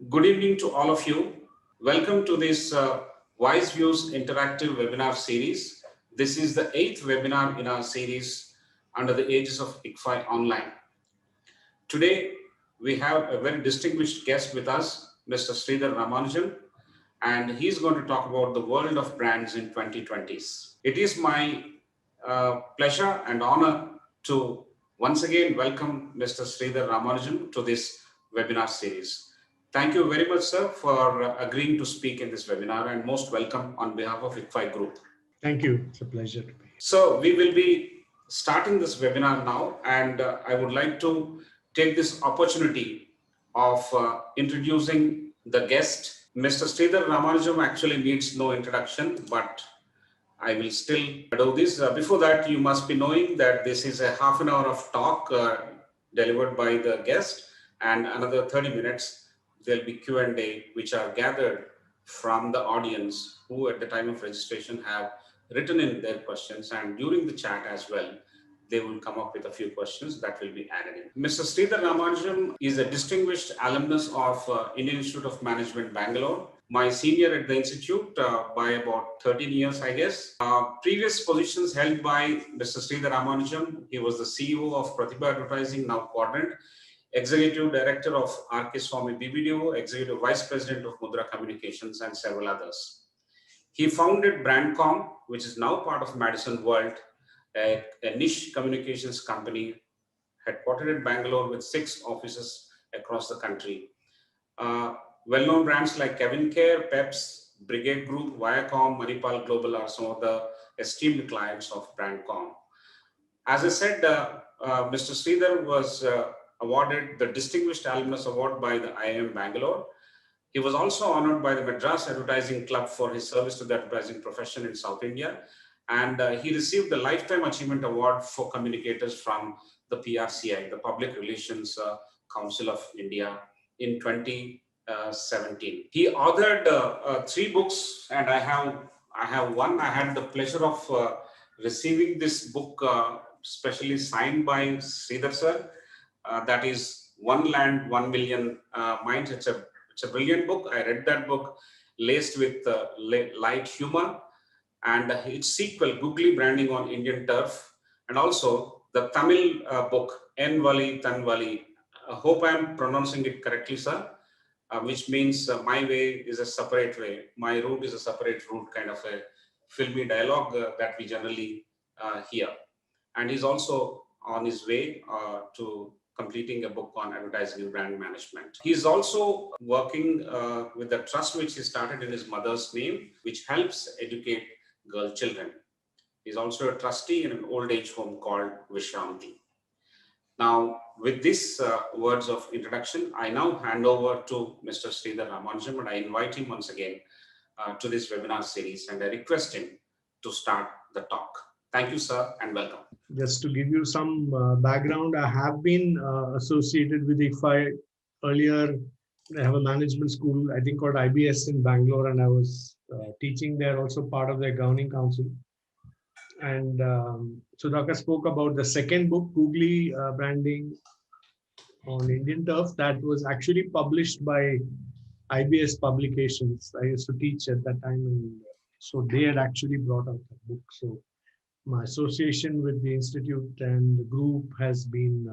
Good evening to all of you. Welcome to this Wise Views interactive webinar series. This is the 8th webinar in our series under the aegis of ICFAI Online. Today, we have a very distinguished guest with us, Mr. Sridhar Ramanujan, and he's going to talk about the world of brands in 2020s. It is my pleasure and honor to once again welcome Mr. Sridhar Ramanujan to this webinar series. Thank you very much, sir, for agreeing to speak in this webinar, and most welcome on behalf of ICFAI Group. Thank you. It's a pleasure to be here. So we will be starting this webinar now, and I would like to take this opportunity of introducing the guest. Mr. Sridhar Ramanujan actually needs no introduction, but I will still do this. Before that, you must be knowing that this is a half an hour of talk delivered by the guest, and another 30 minutes there'll be Q&A which are gathered from the audience who at the time of registration have written in their questions, and during the chat as well they will come up with a few questions that will be added in. Mr. Sridhar Ramanujan is a distinguished alumnus of Indian Institute of Management, Bangalore. My senior at the institute by about 13 years, I guess. Previous positions held by Mr. Sridhar Ramanujan. He was the CEO of Pratibha Advertising, now Quadrant, Executive Director of R.K. Swamy BBDO, Executive Vice President of Mudra Communications, and several others. He founded Brand-comm, which is now part of Madison World, a niche communications company headquartered in Bangalore with 6 offices across the country. Well-known brands like Kevin Care, Peps, Brigade Group, Viacom, Manipal Global are some of the esteemed clients of Brand-comm. As I said, Mr. Sridhar was awarded the Distinguished Alumnus Award by the IIM Bangalore. He was also honored by the Madras Advertising Club for his service to the advertising profession in South India. And he received the Lifetime Achievement Award for communicators from the PRCI, the Public Relations Council of India, in 2017. He authored 3 books, and I have one. I had the pleasure of receiving this book, specially signed by Sridhar sir. That is One Land, 1 Million Minds. It's a brilliant book. I read that book laced with light humor, and its sequel, Googly Branding on Indian Turf, and also the Tamil book, En Vali, Tan Vali. I hope I'm pronouncing it correctly, sir, which means my way is a separate way, my route is a separate route, kind of a filmy dialogue that we generally hear. And he's also on his way to completing a book on advertising and brand management. He's also working with the trust which he started in his mother's name, which helps educate girl children. He's also a trustee in an old age home called Vishanti. Now, with these words of introduction, I now hand over to Mr. Sridhar Ramanujan, and I invite him once again to this webinar series, and I request him to start the talk. Thank you, sir, and welcome. Just to give you some background, I have been associated with ICFAI earlier. I have a management school, I think called IBS in Bangalore, and I was teaching there, also part of their governing council. And Sudhakar spoke about the second book, Googly Branding on Indian Turf, that was actually published by IBS Publications. I used to teach at that time, and so they had actually brought out that book. So my association with the institute and the group has been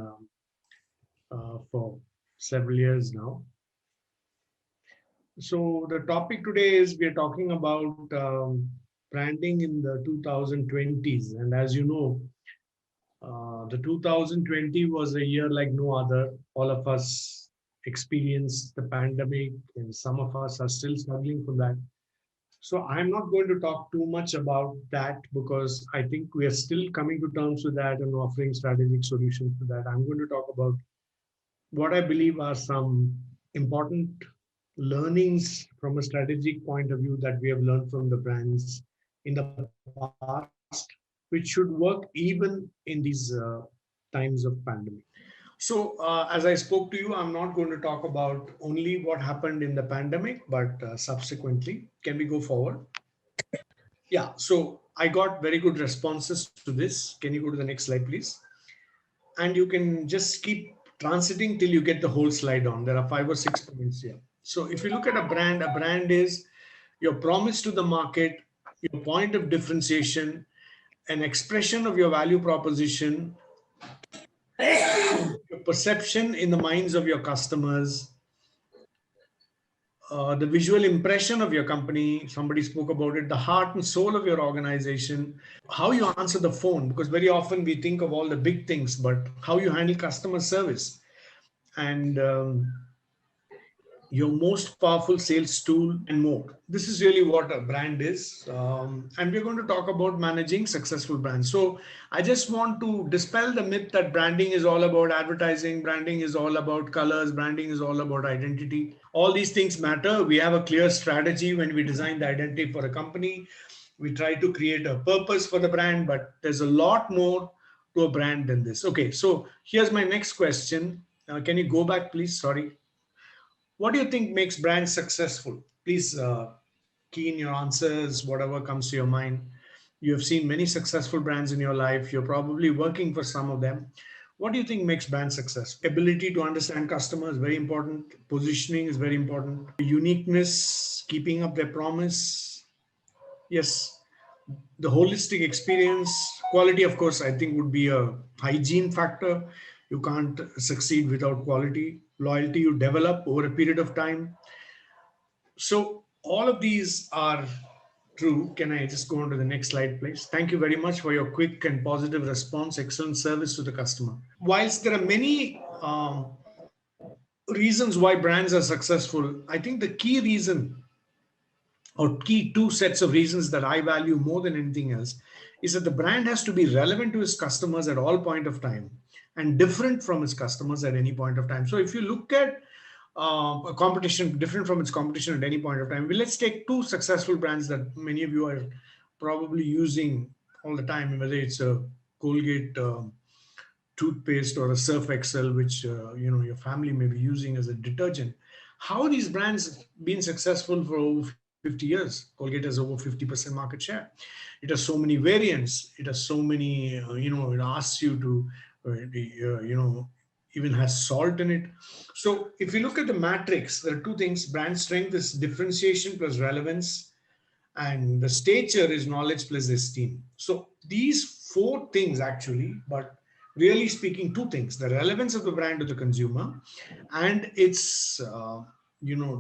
for several years now. So the topic today is, we are talking about branding in the 2020s. And as you know, the 2020 was a year like no other. All of us experienced the pandemic, and some of us are still struggling from that. So I'm not going to talk too much about that, because I think we are still coming to terms with that and offering strategic solutions to that. I'm going to talk about what I believe are some important learnings from a strategic point of view that we have learned from the brands in the past, which should work even in these times of pandemic. So as I spoke to you, I'm not going to talk about only what happened in the pandemic, but subsequently. Can we go forward? Yeah, so I got very good responses to this. Can you go to the next slide, please? And you can just keep transiting till you get the whole slide on. There are 5 or 6 points here. So if you look at a brand is your promise to the market, your point of differentiation, an expression of your value proposition, your perception in the minds of your customers, the visual impression of your company. Somebody spoke about it, the heart and soul of your organization, how you answer the phone, because very often we think of all the big things, but how you handle customer service, and your most powerful sales tool, and more. This is really what a brand is. And we're going to talk about managing successful brands. So I just want to dispel the myth that branding is all about advertising, branding is all about colors, branding is all about identity. All these things matter. We have a clear strategy when we design the identity for a company. We try to create a purpose for the brand, but there's a lot more to a brand than this. Okay, so here's my next question. Can you go back, please? Sorry. What do you think makes brands successful? Please key in your answers, whatever comes to your mind. You have seen many successful brands in your life. You're probably working for some of them. What do you think makes brands successful? Ability to understand customers, very important. Positioning is very important. Uniqueness, keeping up their promise. Yes, the holistic experience. Quality, of course, I think would be a hygiene factor. You can't succeed without quality. Loyalty you develop over a period of time. So all of these are true. Can I just go on to the next slide, please? Thank you very much for your quick and positive response. Excellent service to the customer. Whilst there are many reasons why brands are successful, I think the key reason, or key two sets of reasons that I value more than anything else, is that the brand has to be relevant to its customers at all point of time and different from its customers at any point of time. So if you look at a competition different from its competition at any point of time, well, let's take two successful brands that many of you are probably using all the time, whether it's a Colgate toothpaste or a Surf Excel, which your family may be using as a detergent. How are these brands been successful for over 50 years? Colgate has over 50% market share. It has so many variants. It has so many, it asks you to, even has salt in it. So if you look at the matrix, there are two things. Brand strength is differentiation plus relevance, and the stature is knowledge plus esteem. So these four things actually, but really speaking, two things: the relevance of the brand to the consumer, and its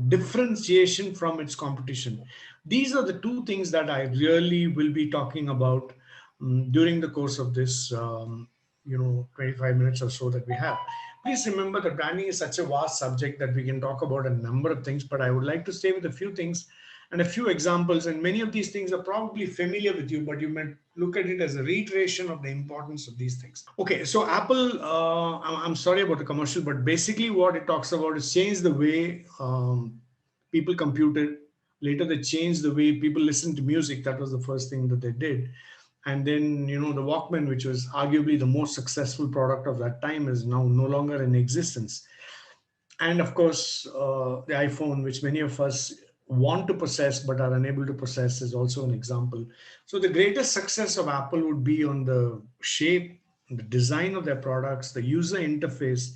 differentiation from its competition. These are the two things that I really will be talking about during the course of this 25 minutes or so that we have. Please remember that branding is such a vast subject that we can talk about a number of things, but I would like to stay with a few things and a few examples. And many of these things are probably familiar with you, but you might look at it as a reiteration of the importance of these things. Okay, so Apple, I'm sorry about the commercial, but basically what it talks about is change the way people computed. Later, they changed the way people listen to music. That was the first thing that they did. And then, the Walkman, which was arguably the most successful product of that time, is now no longer in existence. And of course, the iPhone, which many of us want to possess but are unable to possess, is also an example. So the greatest success of Apple would be on the shape, the design of their products, the user interface.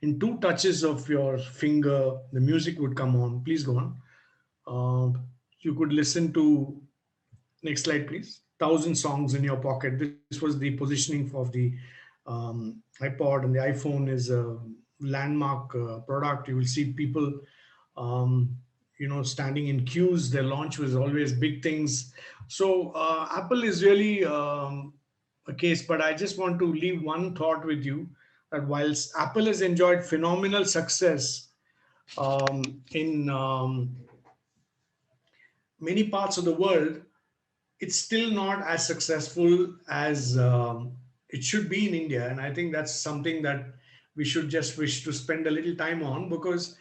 In two touches of your finger, the music would come on. Please go on. You could listen to, next slide, please, 1,000 songs in your pocket. This was the positioning of the iPod, and the iPhone is a landmark product. You will see people, standing in queues. Their launch was always big things. So Apple is really a case, but I just want to leave one thought with you, that whilst Apple has enjoyed phenomenal success in many parts of the world, it's still not as successful as it should be in India. And I think that's something that we should just wish to spend a little time on, because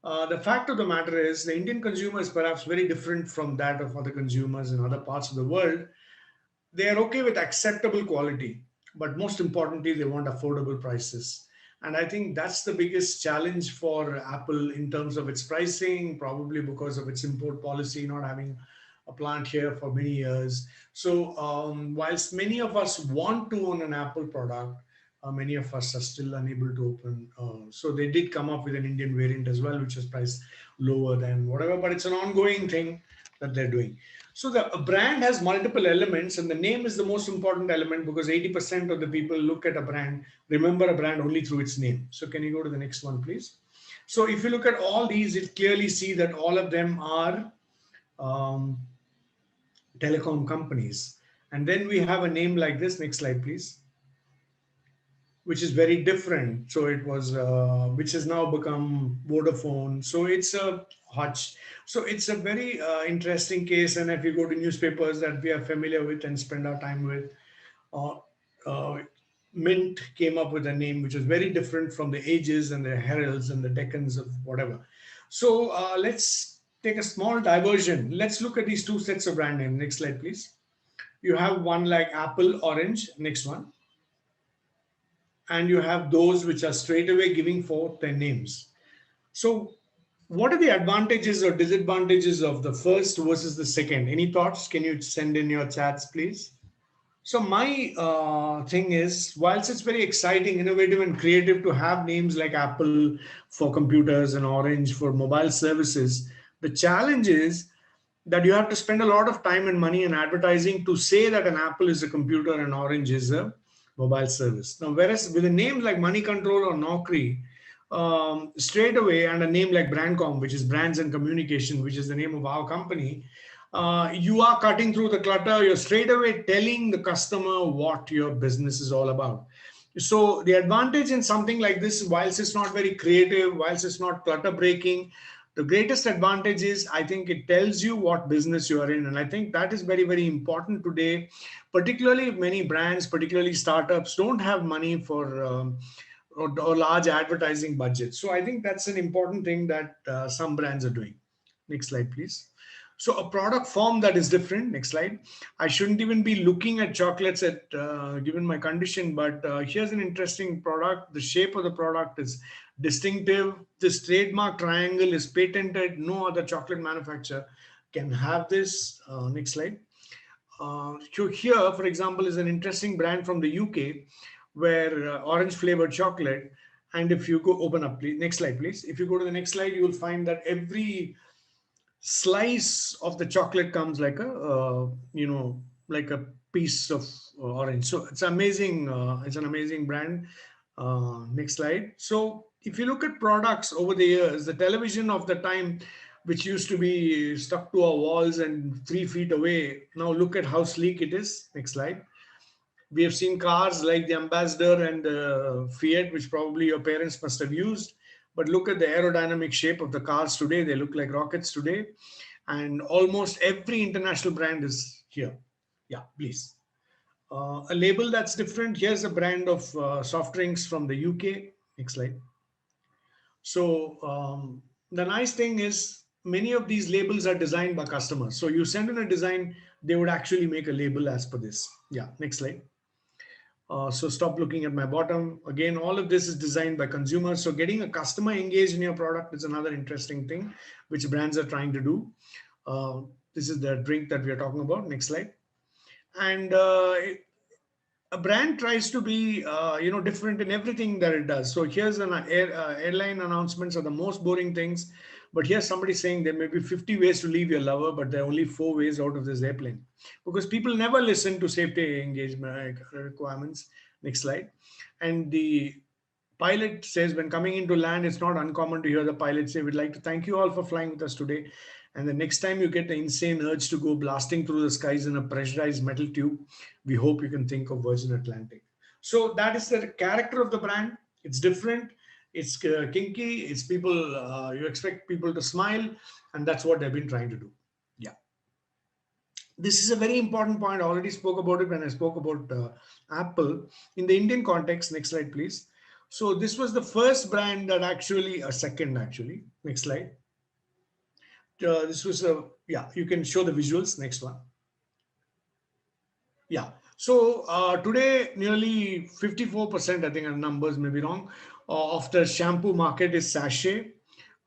the fact of the matter is the Indian consumer is perhaps very different from that of other consumers in other parts of the world. They are okay with acceptable quality, but most importantly, they want affordable prices. And I think that's the biggest challenge for Apple in terms of its pricing, probably because of its import policy, not having a plant here for many years. So, whilst many of us want to own an Apple product, Many of us are still unable to open. So they did come up with an Indian variant as well, which is priced lower than whatever, but it's an ongoing thing that they're doing. So the a brand has multiple elements, and the name is the most important element because 80% of the people look at a brand, remember a brand only through its name. So can you go to the next one, please? So if you look at all these, it clearly see that all of them are um, telecom companies. And then we have a name like this. Next slide, please, which is very different. So it was, which has now become Vodafone. So it's a Hutch. So it's a very interesting case. And if you go to newspapers that we are familiar with and spend our time with, uh, uh, Mint came up with a name which is very different from the Ages and the Heralds and the Deccans of whatever. So let's take a small diversion. Let's look at these two sets of brand names. Next slide, please. You have one like Apple, Orange. Next one, and you have those which are straight away giving forth their names. So, what are the advantages or disadvantages of the first versus the second? Any thoughts? Can you send in your chats, please? So, my thing is, whilst it's very exciting, innovative, and creative to have names like Apple for computers and Orange for mobile services, the challenge is that you have to spend a lot of time and money in advertising to say that an Apple is a computer and Orange is a mobile service. Now, whereas with a name like Money Control or Naukri, straight away, and a name like Brand-comm, which is brands and communication, which is the name of our company, you are cutting through the clutter. You're straight away telling the customer what your business is all about. So the advantage in something like this, whilst it's not very creative, whilst it's not clutter breaking, the greatest advantage is I think it tells you what business you are in. And I think that is very, very important today, particularly if many brands, particularly startups, don't have money for or large advertising budgets. So I think that's an important thing that some brands are doing. Next slide, please. So a product form that is different. Next slide. I shouldn't even be looking at chocolates at given my condition, but here's an interesting product. The shape of the product is distinctive. This trademark triangle is patented. No other chocolate manufacturer can have this. Next slide. So here, for example, is an interesting brand from the UK where orange flavored chocolate. And if you go open up, please, next slide, please. If you go to the next slide, you will find that every slice of the chocolate comes like a like a piece of orange. So it's amazing. It's an amazing brand. Next slide. So if you look at products over the years, the television of the time, which used to be stuck to our walls and 3 feet away, now look at how sleek it is. Next slide. We have seen cars like the Ambassador and Fiat, which probably your parents must have used. But look at the aerodynamic shape of the cars today. They look like rockets today. And almost every international brand is here. Yeah, please. A label that's different. Here's a brand of soft drinks from the UK. Next slide. So the nice thing is many of these labels are designed by customers. So you send in a design, they would actually make a label as per this. Yeah, next slide. So stop looking at my bottom. Again, all of this is designed by consumers. So getting a customer engaged in your product is another interesting thing which brands are trying to do. This is the drink that we are talking about. Next slide. And a brand tries to be different in everything that it does. So here's an airline announcements are the most boring things, but here's somebody saying there may be 50 ways to leave your lover, but there are only 4 ways out of this airplane, because people never listen to safety engagement requirements. Next slide. And the pilot says, when coming into land, it's not uncommon to hear the pilot say, we'd like to thank you all for flying with us today. And the next time you get the insane urge to go blasting through the skies in a pressurized metal tube, we hope you can think of Virgin Atlantic. So that is the character of the brand. It's different. It's kinky. It's people, you expect people to smile. And that's what they've been trying to do. Yeah. This is a very important point. I already spoke about it when I spoke about Apple. In the Indian context, next slide, please. So this was the first brand that actually, a second actually, next slide. This was a, yeah, you can show the visuals. Next one. Yeah. So today, nearly 54%, I think the numbers may be wrong, of the shampoo market is sachet.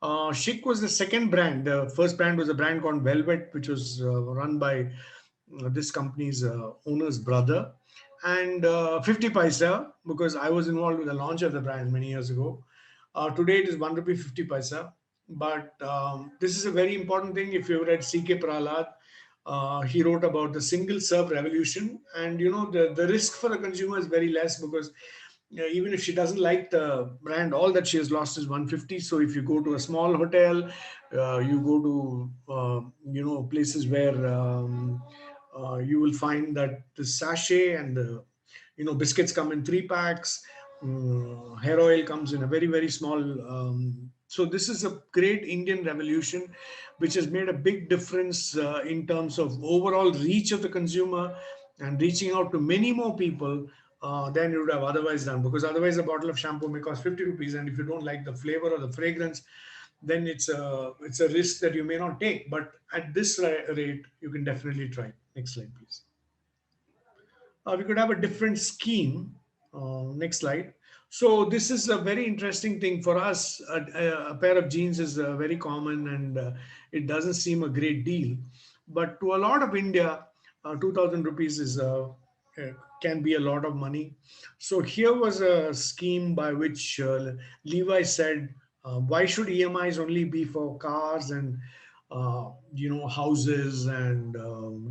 Schick was the second brand. The first brand was a brand called Velvet, which was run by this company's owner's brother. and 50 paisa because I was involved with the launch of the brand many years ago. Today it is 1 rupee 50 paisa. But this is a very important thing. If you read C.K. Prahalad, he wrote about the single serve revolution. And the risk for the consumer is very less because even if she doesn't like the brand, all that she has lost is 150. So if you go to a small hotel, you go to places where you will find that the sachet and the biscuits come in 3 packs. Hair oil comes in a very very small. So this is a great Indian revolution, which has made a big difference in terms of overall reach of the consumer and reaching out to many more people than you would have otherwise done. Because otherwise, a bottle of shampoo may cost 50 rupees, and if you don't like the flavor or the fragrance, then it's a risk that you may not take. But at this rate, you can definitely try. Next slide, please. We could have a different scheme. Next slide. So this is a very interesting thing for us. A pair of jeans is very common, and it doesn't seem a great deal. But to a lot of India, 2,000 rupees is can be a lot of money. So here was a scheme by which Levi said, why should EMIs only be for cars and houses and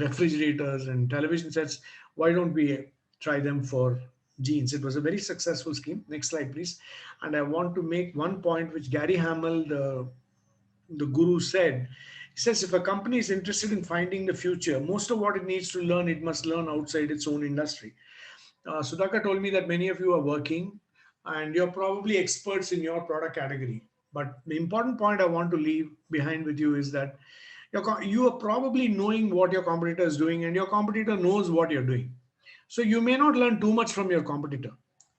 refrigerators and television sets? Why don't we try them for jeans? It was a very successful scheme. Next slide, please. And I want to make one point which Gary Hamel, the guru, said. He says if a company is interested in finding the future, most of what it needs to learn, it must learn outside its own industry. Sudhakar told me that many of you are working and you're probably experts in your product category. But the important point I want to leave behind with you is that you are probably knowing what your competitor is doing and your competitor knows what you're doing. So you may not learn too much from your competitor.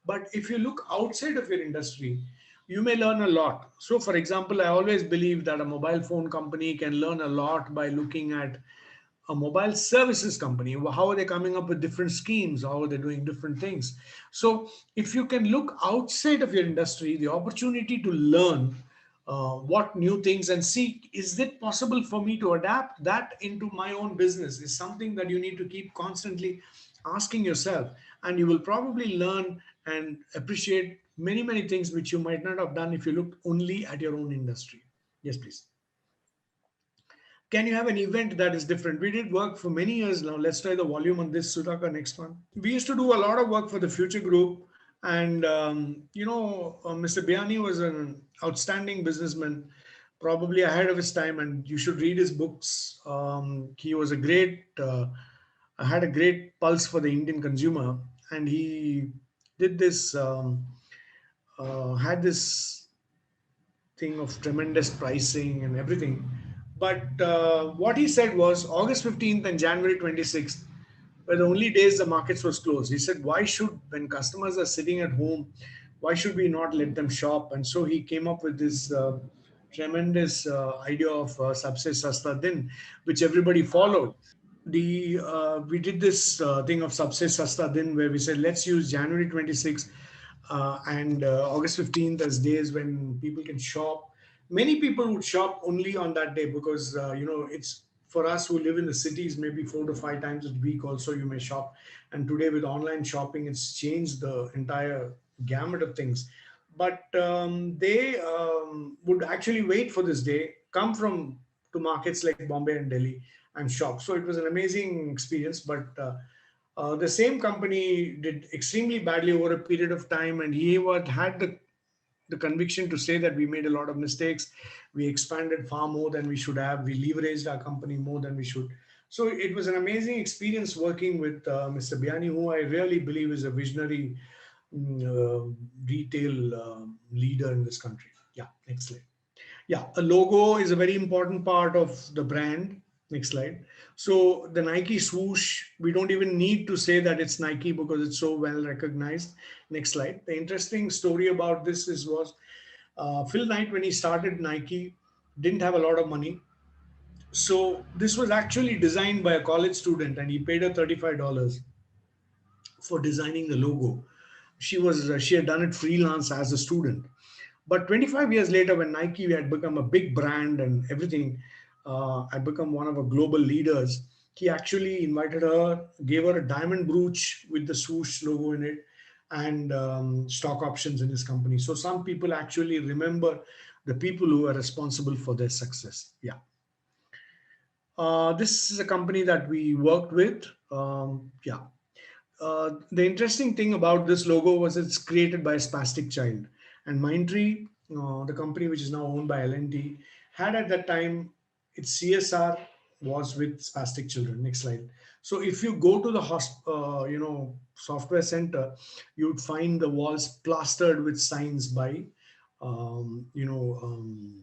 But if you look outside of your industry, you may learn a lot. So, for example, I always believe that a mobile phone company can learn a lot by looking at a mobile services company. How are they coming up with different schemes? How are they doing different things? So if you can look outside of your industry, the opportunity to learn what new things and see, is it possible for me to adapt that into my own business, is something that you need to keep constantly asking yourself. And you will probably learn and appreciate many many things which you might not have done if you looked only at your own industry. Yes, please. Can you have an event that is different? We did work for many years now. Let's try the volume on this, Sudhakar. Next one. We used to do a lot of work for the Future Group, and Mr. Biani was an outstanding businessman, probably ahead of his time, and you should read his books. He was a great, had a great pulse for the Indian consumer, and he did this, had this thing of tremendous pricing and everything. But what he said was August 15th and January 26th were the only days the markets was closed. He said, why should, when customers are sitting at home, why should we not let them shop? And so he came up with this tremendous idea of Sabse Sasta Din, which everybody followed. The We did this thing of Sabse Sasta Din where we said let's use January 26th and August 15th as days when people can shop. Many people would shop only on that day because it's for us who live in the cities, maybe 4 to 5 times a week also you may shop. And today with online shopping, it's changed the entire gamut of things. But they would actually wait for this day, come from to markets like Bombay and Delhi and shop. So it was an amazing experience. But the same company did extremely badly over a period of time, and he had the conviction to say that we made a lot of mistakes. We expanded far more than we should have. We leveraged our company more than we should. So it was an amazing experience working with Mr. Biani, who I really believe is a visionary retail leader in this country. Yeah, next slide. Yeah, a logo is a very important part of the brand. Next slide. So the Nike swoosh, we don't even need to say that it's Nike because it's so well recognized. Next slide. The interesting story about this was Phil Knight, when he started Nike, didn't have a lot of money. So this was actually designed by a college student, and he paid her $35 for designing the logo. She had done it freelance as a student. But 25 years later, when Nike had become a big brand and everything, had become one of our global leaders, He actually invited her, gave her a diamond brooch with the swoosh logo in it, and stock options in his company. So some people actually remember the people who are responsible for their success. Yeah. This is a company that we worked with. Yeah. The interesting thing about this logo was it's created by a spastic child. And Mindtree, the company which is now owned by L&T, had at that time its CSR was with spastic children. Next slide. So if you go to the software center, you would find the walls plastered with signs by um, you know um,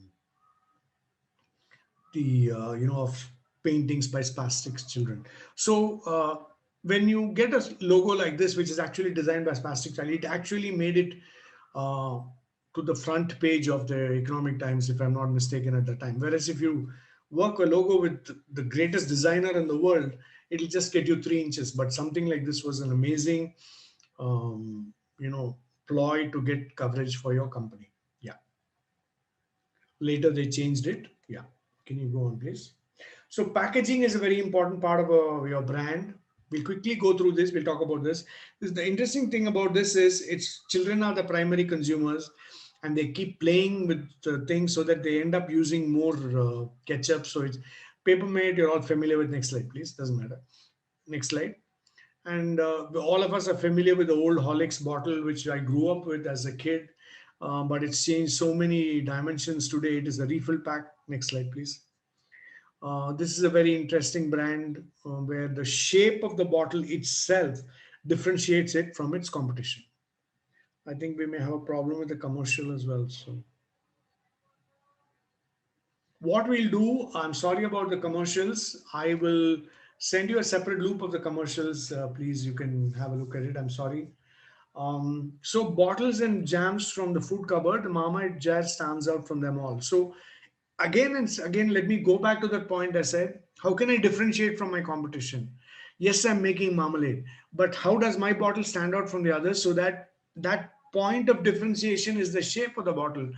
the of paintings by spastic children. So when you get a logo like this, which is actually designed by spastic child, it actually made it uh, to the front page of the Economic Times, if I'm not mistaken, at the time. Whereas if you work a logo with the greatest designer in the world, it'll just get you 3 inches. But something like this was an amazing, um, you know, ploy to get coverage for your company. Yeah. Later they changed it. Yeah. Can you go on, please? So packaging is a very important part of your brand. We'll quickly go through this. We'll talk about this. The interesting thing about this is it's children are the primary consumers, and they keep playing with things so that they end up using more ketchup. So it's paper made. You're all familiar with. Next slide, please. Doesn't matter. Next slide. And all of us are familiar with the old Horlicks bottle, which I grew up with as a kid. But it's changed so many dimensions today. It is a refill pack. Next slide, please. This is a very interesting brand where the shape of the bottle itself differentiates it from its competition. I think we may have a problem with the commercial as well. So, what we'll do, I'm sorry about the commercials. I will send you a separate loop of the commercials. Please, you can have a look at it. I'm sorry. So bottles and jams from the food cupboard, Marmite Jar stands out from them all. So again and again, let me go back to that point. I said, how can I differentiate from my competition? Yes, I'm making marmalade, but how does my bottle stand out from the others? So that point of differentiation is the shape of the bottle.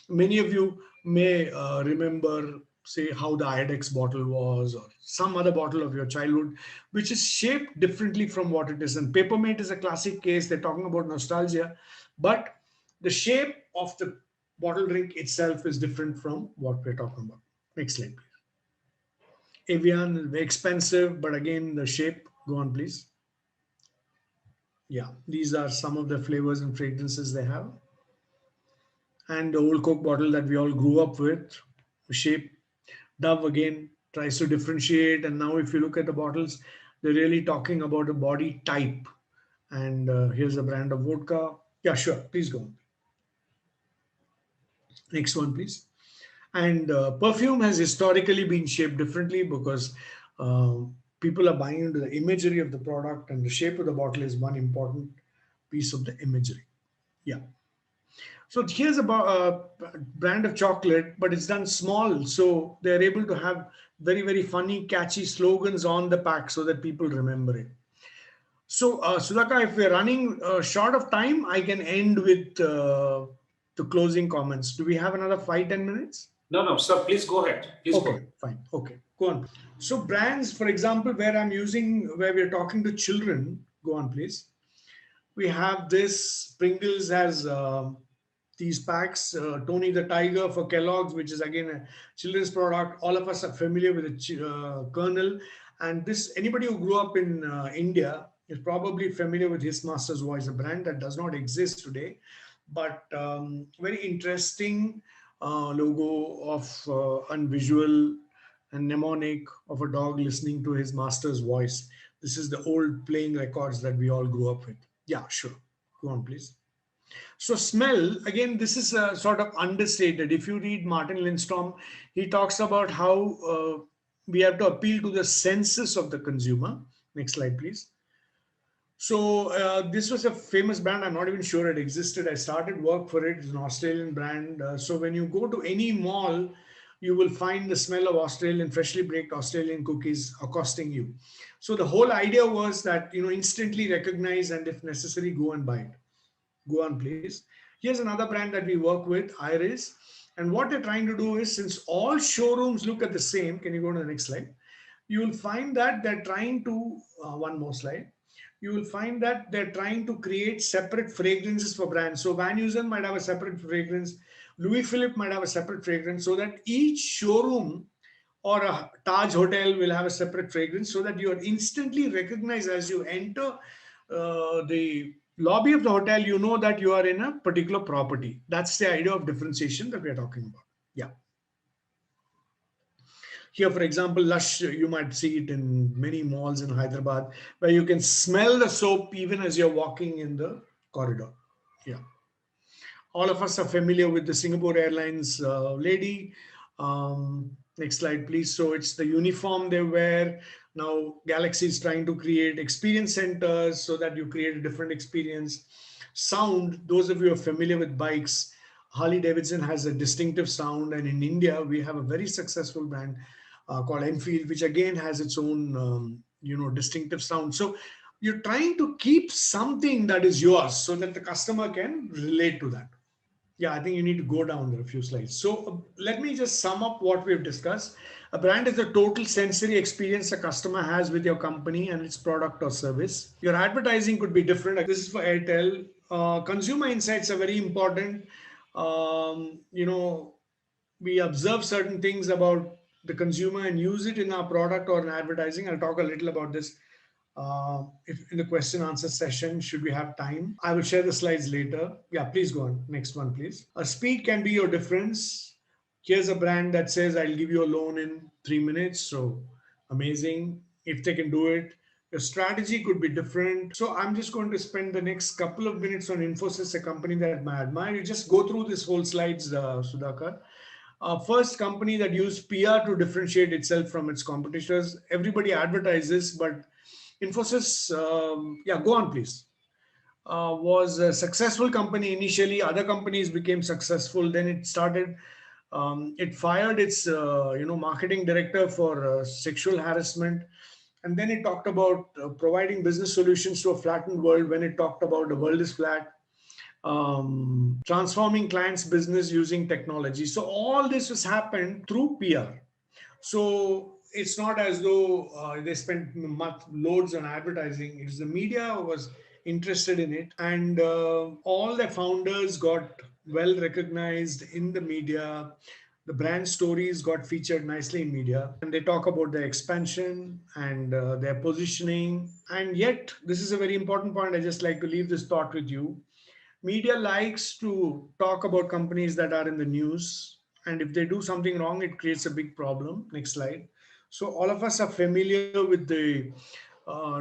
Many of you may remember, say, how the Iodex bottle was, or some other bottle of your childhood, which is shaped differently from what it is. And Papermate is a classic case. They're talking about nostalgia, but the shape of the bottle drink itself is different from what we're talking about. Next slide, please. Evian is very expensive, but again, the shape. Go on, please. Yeah, these are some of the flavors and fragrances they have. And the old Coke bottle that we all grew up with, shape. Dove again tries to differentiate. And now, if you look at the bottles, they're really talking about a body type. And here's a brand of vodka. Yeah, sure. Please go on. Next one, please. And perfume has historically been shaped differently because people are buying into the imagery of the product, and the shape of the bottle is one important piece of the imagery. Yeah. So here's a brand of chocolate, but it's done small. So they're able to have very, very funny, catchy slogans on the pack so that people remember it. So, Sudhakar, if we're running short of time, I can end with the closing comments. Do we have another 5-10 minutes? No, no, sir, please go ahead. Please go Okay, ahead. fine. Okay, go on. So brands, for example, where we're talking to children, go on, please. We have this Pringles has these packs, Tony the Tiger for Kellogg's, which is again a children's product. All of us are familiar with the kernel. And this, anybody who grew up in India is probably familiar with His Master's Voice, a brand that does not exist today, but very interesting logo of and visual and mnemonic of a dog listening to his master's voice. This is the old playing records that we all grew up with. Yeah, sure. Go on, please. So smell, again, this is sort of understated. If you read Martin Lindstrom, he talks about how we have to appeal to the senses of the consumer. Next slide, please. So this was a famous brand. I'm not even sure it existed. I started work for it. It's an Australian brand. So when you go to any mall, you will find the smell of Australian, freshly baked Australian cookies accosting you. So the whole idea was that, instantly recognize and if necessary, go and buy it. Go on, please. Here's another brand that we work with, Iris. And what they're trying to do is, since all showrooms look at the same, can you go to the next slide? you will find that they're trying to, one more slide, you will find that they're trying to create separate fragrances for brands. So Van Heusen might have a separate fragrance, Louis Philippe might have a separate fragrance, so that each showroom or a Taj hotel will have a separate fragrance, so that you are instantly recognized as you enter the lobby of the hotel. You know that you are in a particular property. That's the idea of differentiation that we are talking about. Yeah. Here, for example, Lush, you might see it in many malls in Hyderabad, where you can smell the soap even as you're walking in the corridor. Yeah. All of us are familiar with the Singapore Airlines lady. Next slide, please. So it's the uniform they wear. Now, Galaxy is trying to create experience centers so that you create a different experience. Sound, those of you who are familiar with bikes, Harley Davidson has a distinctive sound. And in India, we have a very successful brand called Enfield, which again has its own, distinctive sound. So you're trying to keep something that is yours so that the customer can relate to that. Yeah, I think you need to go down there a few slides. So let me just sum up what we've discussed. A brand is the total sensory experience a customer has with your company and its product or service. Your advertising could be different. Like this is for Airtel. Consumer insights are very important. We observe certain things about the consumer and use it in our product or in advertising. I'll talk a little about this if in the question answer session, should we have time. I will share the slides later. Yeah, please go on. Next one, please. A speed can be your difference. Here's a brand that says, I'll give you a loan in 3 minutes. So amazing. If they can do it, your strategy could be different. So I'm just going to spend the next couple of minutes on Infosys, a company that I admire. You just go through this whole slides, Sudhakar. First company that used PR to differentiate itself from its competitors. Everybody advertises, but Infosys, yeah, go on, please. Was a successful company initially. Other companies became successful. Then it started. It fired its, marketing director for sexual harassment, and then it talked about providing business solutions to a flattened world. When it talked about the world is flat, transforming clients' business using technology. So all this has happened through PR. So it's not as though they spent loads on advertising. It's the media who was interested in it, and all the founders got well recognized in the media. The brand stories got featured nicely in media, and they talk about their expansion and their positioning. And yet, this is a very important point. I just like to leave this thought with you. Media likes to talk about companies that are in the news, and if they do something wrong, it creates a big problem. Next slide. So all of us are familiar with the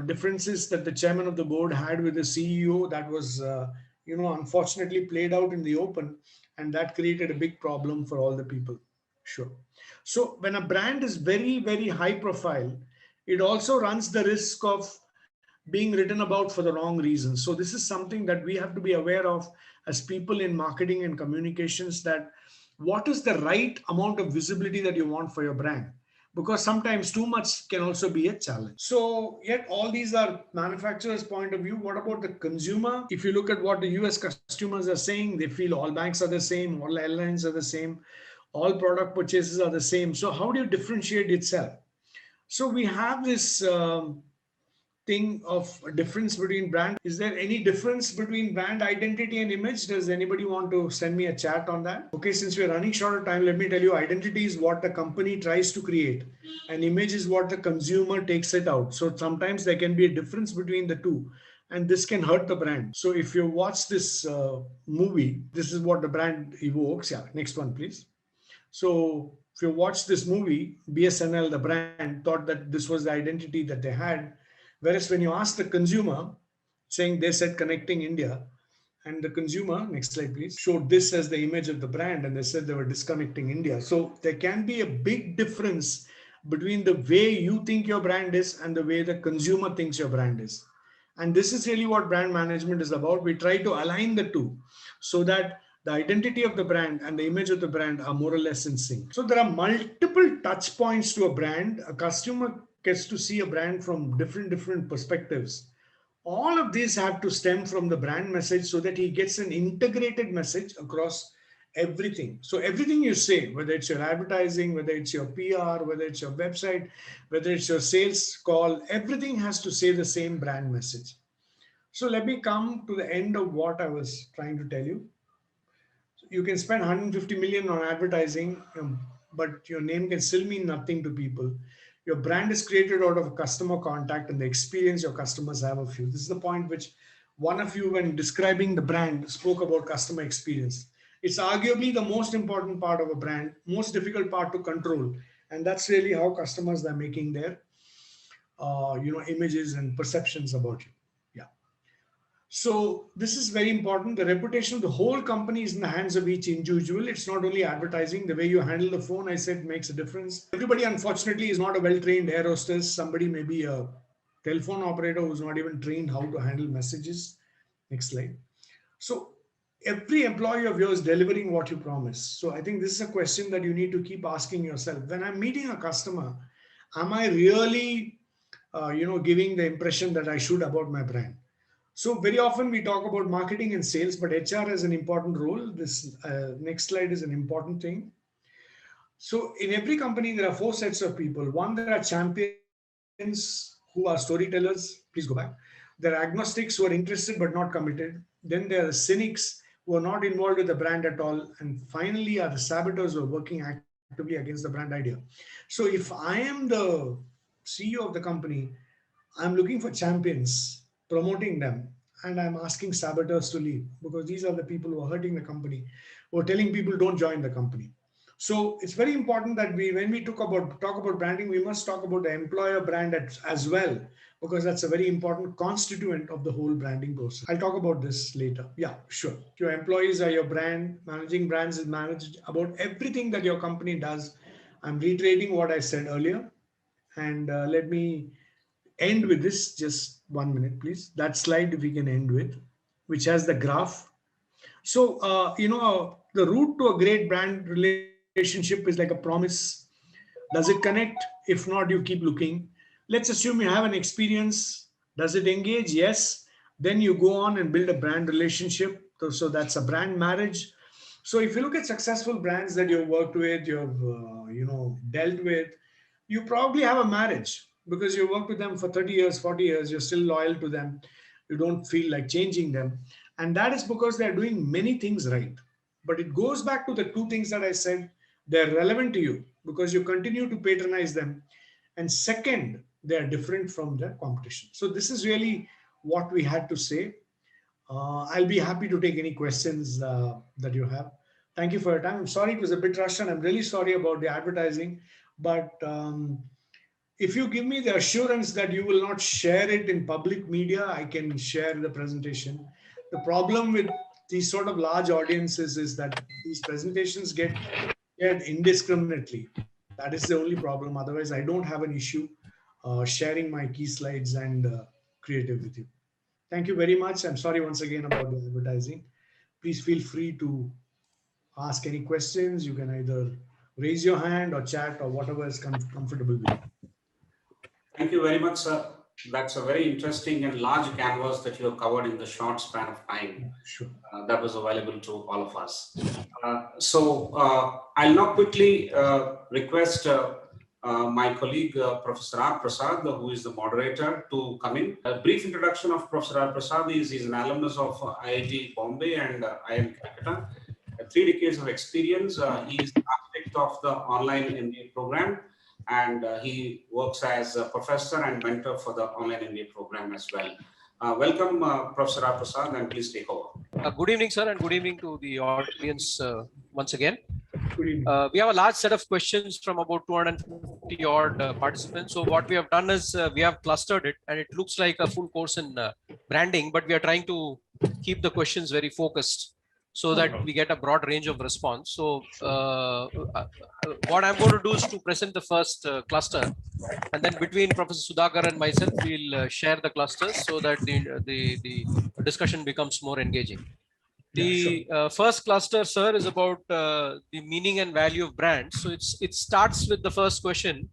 differences that the chairman of the board had with the CEO. That was, unfortunately played out in the open, and that created a big problem for all the people. Sure. So when a brand is very, very high profile, it also runs the risk of being written about for the wrong reasons. So this is something that we have to be aware of as people in marketing and communications, that what is the right amount of visibility that you want for your brand, because sometimes too much can also be a challenge. So yet all these are manufacturers' point of view. What about the consumer? If you look at what the US customers are saying, they feel all banks are the same, all airlines are the same, all product purchases are the same. So how do you differentiate itself? So we have this thing of a difference between brand. Is there any difference between brand identity and image? Does anybody want to send me a chat on that? Okay, since we're running short of time, let me tell you, identity is what the company tries to create, and image is what the consumer takes it out. So sometimes there can be a difference between the two, and this can hurt the brand. So if you watch this movie, this is what the brand evokes. Yeah, next one, please. So if you watch this movie, BSNL, the brand, thought that this was the identity that they had. Whereas when you ask the consumer, saying they said connecting India, and the consumer, next slide please, showed this as the image of the brand, and they said they were disconnecting India. So there can be a big difference between the way you think your brand is and the way the consumer thinks your brand is. And this is really what brand management is about. We try to align the two so that the identity of the brand and the image of the brand are more or less in sync. So there are multiple touch points to a brand. A customer gets to see a brand from different perspectives. All of these have to stem from the brand message so that he gets an integrated message across everything. So everything you say, whether it's your advertising, whether it's your PR, whether it's your website, whether it's your sales call, everything has to say the same brand message. So let me come to the end of what I was trying to tell you. You can spend 150 million on advertising, but your name can still mean nothing to people. Your brand is created out of customer contact and the experience your customers have of you. This is the point which one of you, when describing the brand, spoke about customer experience. It's arguably the most important part of a brand, most difficult part to control, and that's really how customers are making their, images and perceptions about you. Yeah. So this is very important. The reputation of the whole company is in the hands of each individual. It's not only advertising. The way you handle the phone, I said, makes a difference. Everybody, unfortunately, is not a well-trained air hostess. Somebody may be a telephone operator who's not even trained how to handle messages. Next slide. So every employee of yours delivering what you promise. So I think this is a question that you need to keep asking yourself. When I'm meeting a customer, am I really, giving the impression that I should about my brand? So very often we talk about marketing and sales, but HR has an important role. This next slide is an important thing. So in every company, there are four sets of people. One, there are champions who are storytellers. Please go back. There are agnostics who are interested but not committed. Then there are the cynics who are not involved with the brand at all. And finally are the saboteurs who are working actively against the brand idea. So if I am the CEO of the company, I'm looking for champions, promoting them, and I'm asking saboteurs to leave because these are the people who are hurting the company, who are telling people don't join the company. So it's very important that when we talk about branding, we must talk about the employer brand as well, because that's a very important constituent of the whole branding process. I'll talk about this later. Yeah, sure. Your employees are your brand. Managing brands is managed about everything that your company does. I'm reiterating what I said earlier. And let me end with this. Just 1 minute, please. That slide we can end with, which has the graph. So, the route to a great brand relationship is like a promise. Does it connect? If not, you keep looking. Let's assume you have an experience. Does it engage? Yes. Then you go on and build a brand relationship. So that's a brand marriage. So if you look at successful brands that you've worked with, you've dealt with, you probably have a marriage because you worked with them for 30 years, 40 years. You're still loyal to them. You don't feel like changing them, and that is because they're doing many things right. But it goes back to the two things that I said. They're relevant to you because you continue to patronize them, and second, they're different from their competition. So this is really what we had to say. I'll be happy to take any questions that you have. Thank you for your time. I'm sorry it was a bit rushed, and I'm really sorry about the advertising. But if you give me the assurance that you will not share it in public media, I can share the presentation. The problem with these sort of large audiences is that these presentations get shared indiscriminately. That is the only problem. Otherwise, I don't have an issue sharing my key slides and creative with you. Thank you very much. I'm sorry once again about the advertising. Please feel free to ask any questions. You can either raise your hand or chat or whatever is comfortable with you. Thank you very much, sir. That's a very interesting and large canvas that you have covered in the short span of time. Sure. That was available to all of us. I'll now quickly request my colleague, Professor R. Prasad, who is the moderator, to come in. A brief introduction of Professor R. Prasad is he's an alumnus of IIT Bombay and IIM Calcutta. 3 decades of experience. He is the architect of the online MBA program, and he works as a professor and mentor for the online MBA program as well. Welcome, Professor R. Prasad, and please take over. Good evening, sir, and good evening to the audience once again. Good evening. We have a large set of questions from about 250 odd participants. So what we have done is we have clustered it, and it looks like a full course in branding, but we are trying to keep the questions very focused so that we get a broad range of response. So what I'm going to do is to present the first cluster, and then between Professor Sudhakar and myself, we'll share the clusters so that the discussion becomes more engaging. The first cluster, sir, is about the meaning and value of brands. So it starts with the first question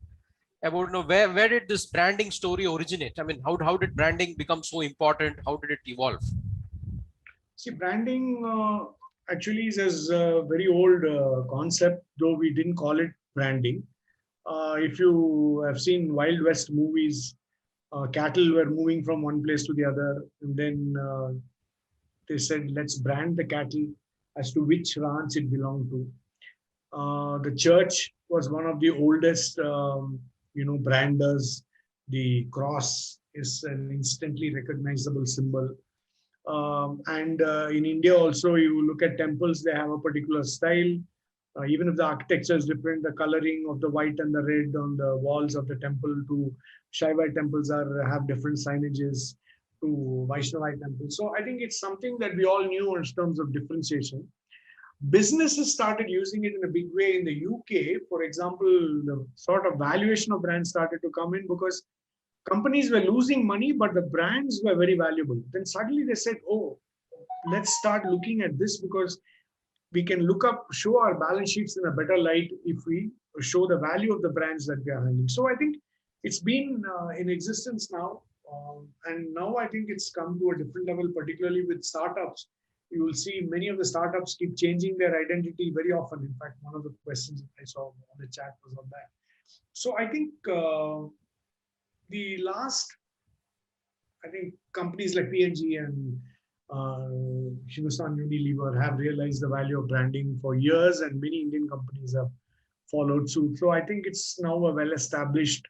about where did this branding story originate? I mean, how did branding become so important? How did it evolve? See, branding, actually is a very old concept, though we didn't call it branding. If you have seen Wild West movies, cattle were moving from one place to the other, and then they said, let's brand the cattle as to which ranch it belonged to. The church was one of the oldest, branders. The cross is an instantly recognizable symbol. And in India also, you look at temples, they have a particular style. Even if the architecture is different, the coloring of the white and the red on the walls of the temple to Shaivite temples have different signages to Vaishnavite temples. So I think it's something that we all knew in terms of differentiation. Businesses started using it in a big way in the UK. For example, the sort of valuation of brands started to come in because companies were losing money, but the brands were very valuable. Then suddenly they said, oh, let's start looking at this because we can show our balance sheets in a better light if we show the value of the brands that we are handling. So I think it's been in existence now. And now I think it's come to a different level, particularly with startups. You will see many of the startups keep changing their identity very often. In fact, one of the questions I saw on the chat was on that. So I think I think companies like P&G and Hindustan Unilever have realized the value of branding for years, and many Indian companies have followed suit. So I think it's now a well-established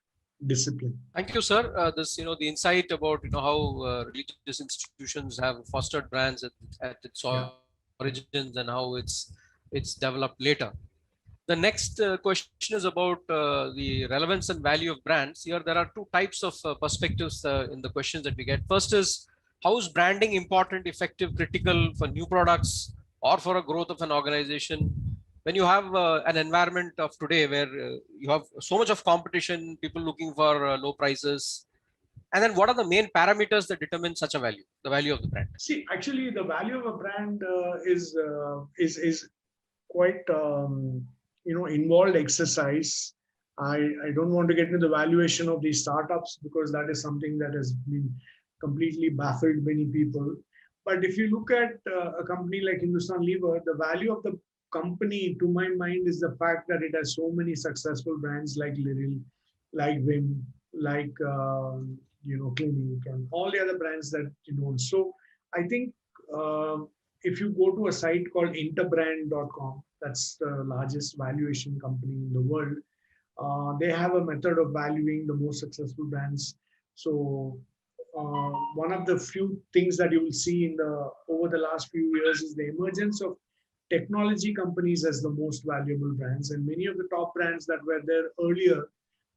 discipline. Thank you, sir. The insight about how religious institutions have fostered brands at its origins and how it's developed later. The next question is about the relevance and value of brands. Here, there are two types of perspectives in the questions that we get. First is, how is branding important, effective, critical for new products or for a growth of an organization? When you have an environment of today where you have so much of competition, people looking for low prices, and then what are the main parameters that determine such a value, the value of the brand? See, actually, the value of a brand is quite involved exercise. I don't want to get into the valuation of these startups because that is something that has been completely baffled many people. But if you look at a company like Hindustan Lever, the value of the company, to my mind, is the fact that it has so many successful brands like Liril, like Vim, like Clinique, and all the other brands that you know. So I think if you go to a site called interbrand.com, that's the largest valuation company in the world. They have a method of valuing the most successful brands. So one of the few things that you will see over the last few years is the emergence of technology companies as the most valuable brands, and many of the top brands that were there earlier,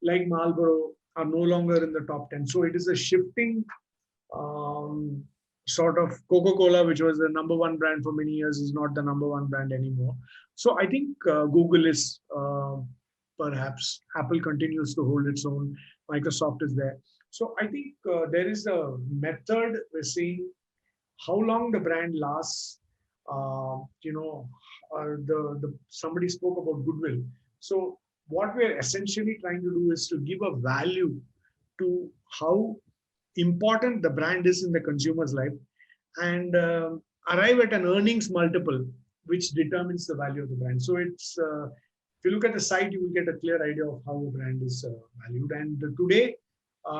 like Marlboro, are no longer in the top 10. So it is a shifting sort of. Coca-Cola, which was the number one brand for many years, is not the number one brand anymore. So I think Google is perhaps, Apple continues to hold its own, Microsoft is there. So I think there is a method we're seeing how long the brand lasts. Somebody spoke about goodwill. So what we're essentially trying to do is to give a value to how important the brand is in the consumer's life, and arrive at an earnings multiple which determines the value of the brand. So it's if you look at the site, you will get a clear idea of how a brand is valued. And today,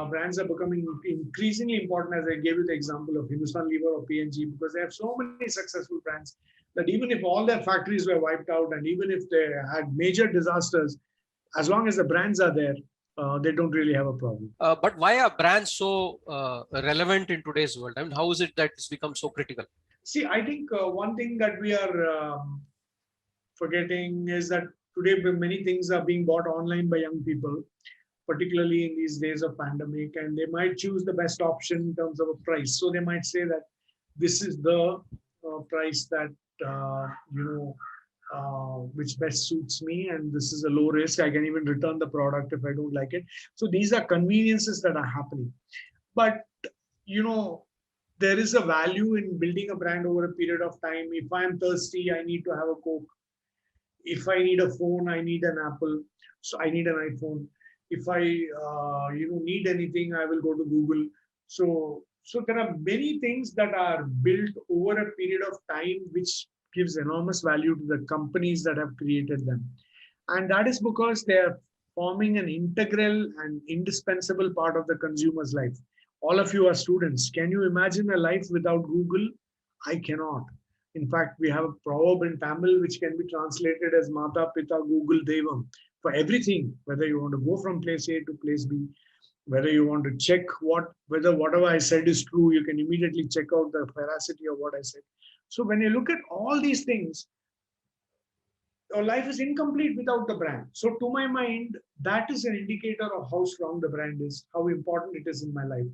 brands are becoming increasingly important, as I gave you the example of Hindustan Lever or P&G, because they have so many successful brands that even if all their factories were wiped out and even if they had major disasters, as long as the brands are there, they don't really have a problem. But why are brands so relevant in today's world? I mean, how is it that it's become so critical? See, I think one thing that we are forgetting is that today many things are being bought online by young people, particularly in these days of pandemic, and they might choose the best option in terms of a price. So they might say that this is the price that which best suits me, and this is a low risk. I can even return the product if I don't like it. So these are conveniences that are happening. But there is a value in building a brand over a period of time. If I'm thirsty, I need to have a Coke. If I need a phone, I need an Apple. So I need an iPhone. If I need anything, I will go to Google. So there are many things that are built over a period of time which gives enormous value to the companies that have created them. And that is because they are forming an integral and indispensable part of the consumer's life. All of you are students. Can you imagine a life without Google? I cannot. In fact, we have a proverb in Tamil which can be translated as Mata Pita Google Devam for everything, whether you want to go from place A to place B, whether you want to check whether whatever I said is true, you can immediately check out the veracity of what I said. So when you look at all these things, your life is incomplete without the brand. So to my mind, that is an indicator of how strong the brand is, how important it is in my life.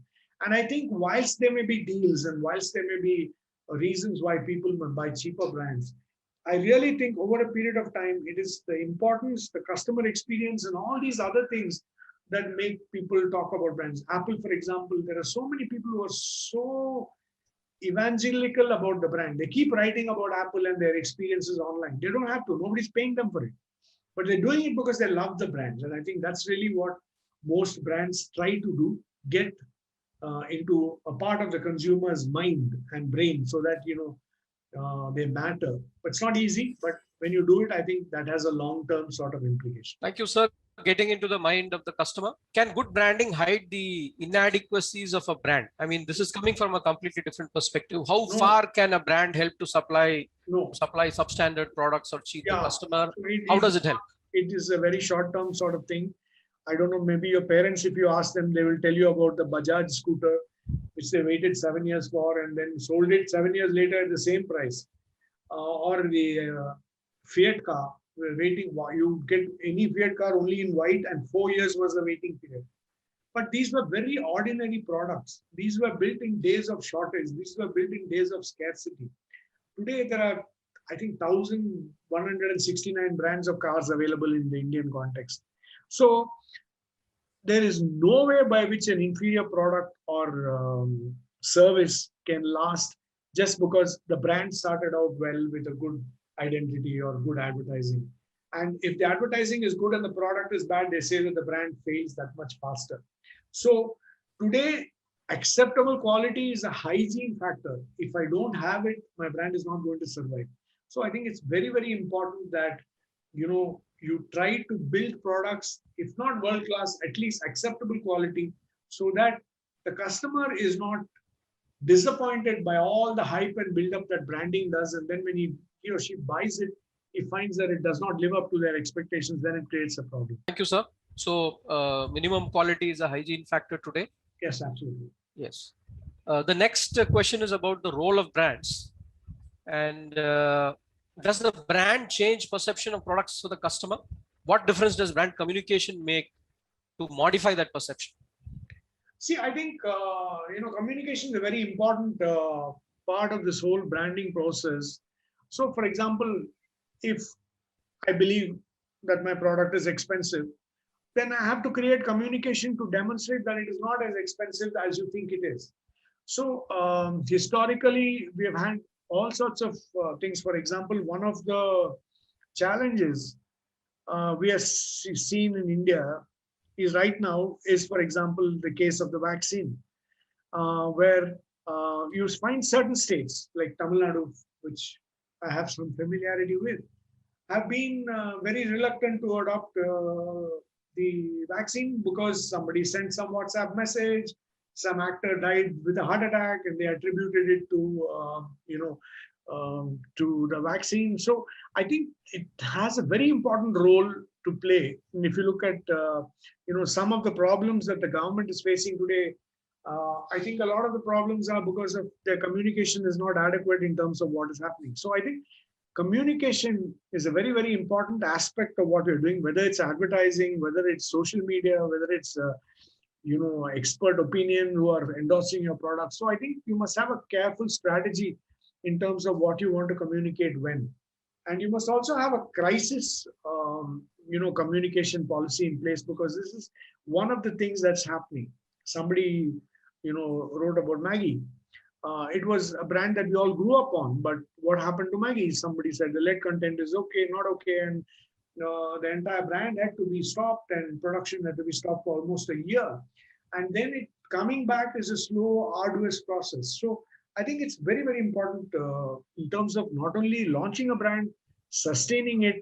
And I think whilst there may be deals and whilst there may be reasons why people may buy cheaper brands, I really think over a period of time, it is the importance, the customer experience, and all these other things that make people talk about brands. Apple, for example, there are so many people who are so evangelical about the brand. They keep writing about Apple and their experiences online. They don't have to. Nobody's paying them for it. But they're doing it because they love the brand. And I think that's really what most brands try to do, get into a part of the consumer's mind and brain so that, they matter. But it's not easy. But when you do it, I think that has a long-term sort of implication. Thank you, sir. Getting into the mind of the customer. Can good branding hide the inadequacies of a brand? I mean, this is coming from a completely different perspective. How far can a brand help to supply substandard products or cheat the customer? How does it help? It is a very short-term sort of thing. I don't know, maybe your parents, if you ask them, they will tell you about the Bajaj scooter, which they waited 7 years for and then sold it 7 years later at the same price. Or the Fiat car, waiting, you get any Fiat car only in white and 4 years was the waiting period. But these were very ordinary products. These were built in days of shortage. These were built in days of scarcity. Today, there are, I think, 1,169 brands of cars available in the Indian context. So there is no way by which an inferior product or service can last just because the brand started out well with a good identity or good advertising. And if the advertising is good and the product is bad, they say that the brand fails that much faster. So today, acceptable quality is a hygiene factor. If I don't have it, my brand is not going to survive. So I think it's very, very important that, you try to build products, if not world class, at least acceptable quality, so that the customer is not disappointed by all the hype and build-up that branding does. And then when he or she buys it, he finds that it does not live up to their expectations, then it creates a problem. Thank you, sir. So minimum quality is a hygiene factor today. Yes, absolutely. Yes. The next question is about the role of brands. And does the brand change perception of products for the customer? What difference does brand communication make to modify that perception? See, I think, communication is a very important part of this whole branding process. So, for example, if I believe that my product is expensive, then I have to create communication to demonstrate that it is not as expensive as you think it is. So, historically, we have had all sorts of things. For example, one of the challenges we have seen in India is right now is, for example, the case of the vaccine, where you find certain states like Tamil Nadu, which I have some familiarity with, have been very reluctant to adopt the vaccine because somebody sent some WhatsApp message, some actor died with a heart attack, and they attributed it to, to the vaccine. So I think it has a very important role to play. And if you look at, some of the problems that the government is facing today, I think a lot of the problems are because of their communication is not adequate in terms of what is happening. So I think communication is a very, very important aspect of what we're doing, whether it's advertising, whether it's social media, whether it's, expert opinion who are endorsing your product. So I think you must have a careful strategy in terms of what you want to communicate when. And you must also have a crisis, communication policy in place, because this is one of the things that's happening. Somebody, wrote about Maggie. It was a brand that we all grew up on, but what happened to Maggie? Somebody said the lead content is okay, not okay, and the entire brand had to be stopped and production had to be stopped for almost a year. And then it coming back is a slow, arduous process. So I think it's very, very important in terms of not only launching a brand, sustaining it,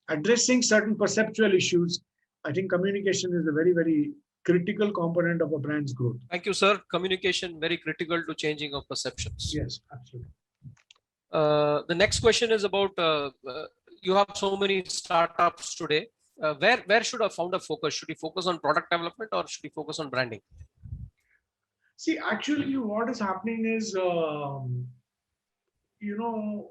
addressing certain perceptual issues. I think communication is a very, very critical component of a brand's growth. Thank you, sir. Communication very critical to changing of perceptions. Yes, absolutely. The next question is about you have so many startups today. Where should a founder focus? Should he focus on product development or should he focus on branding? See, actually, what is happening is, you know,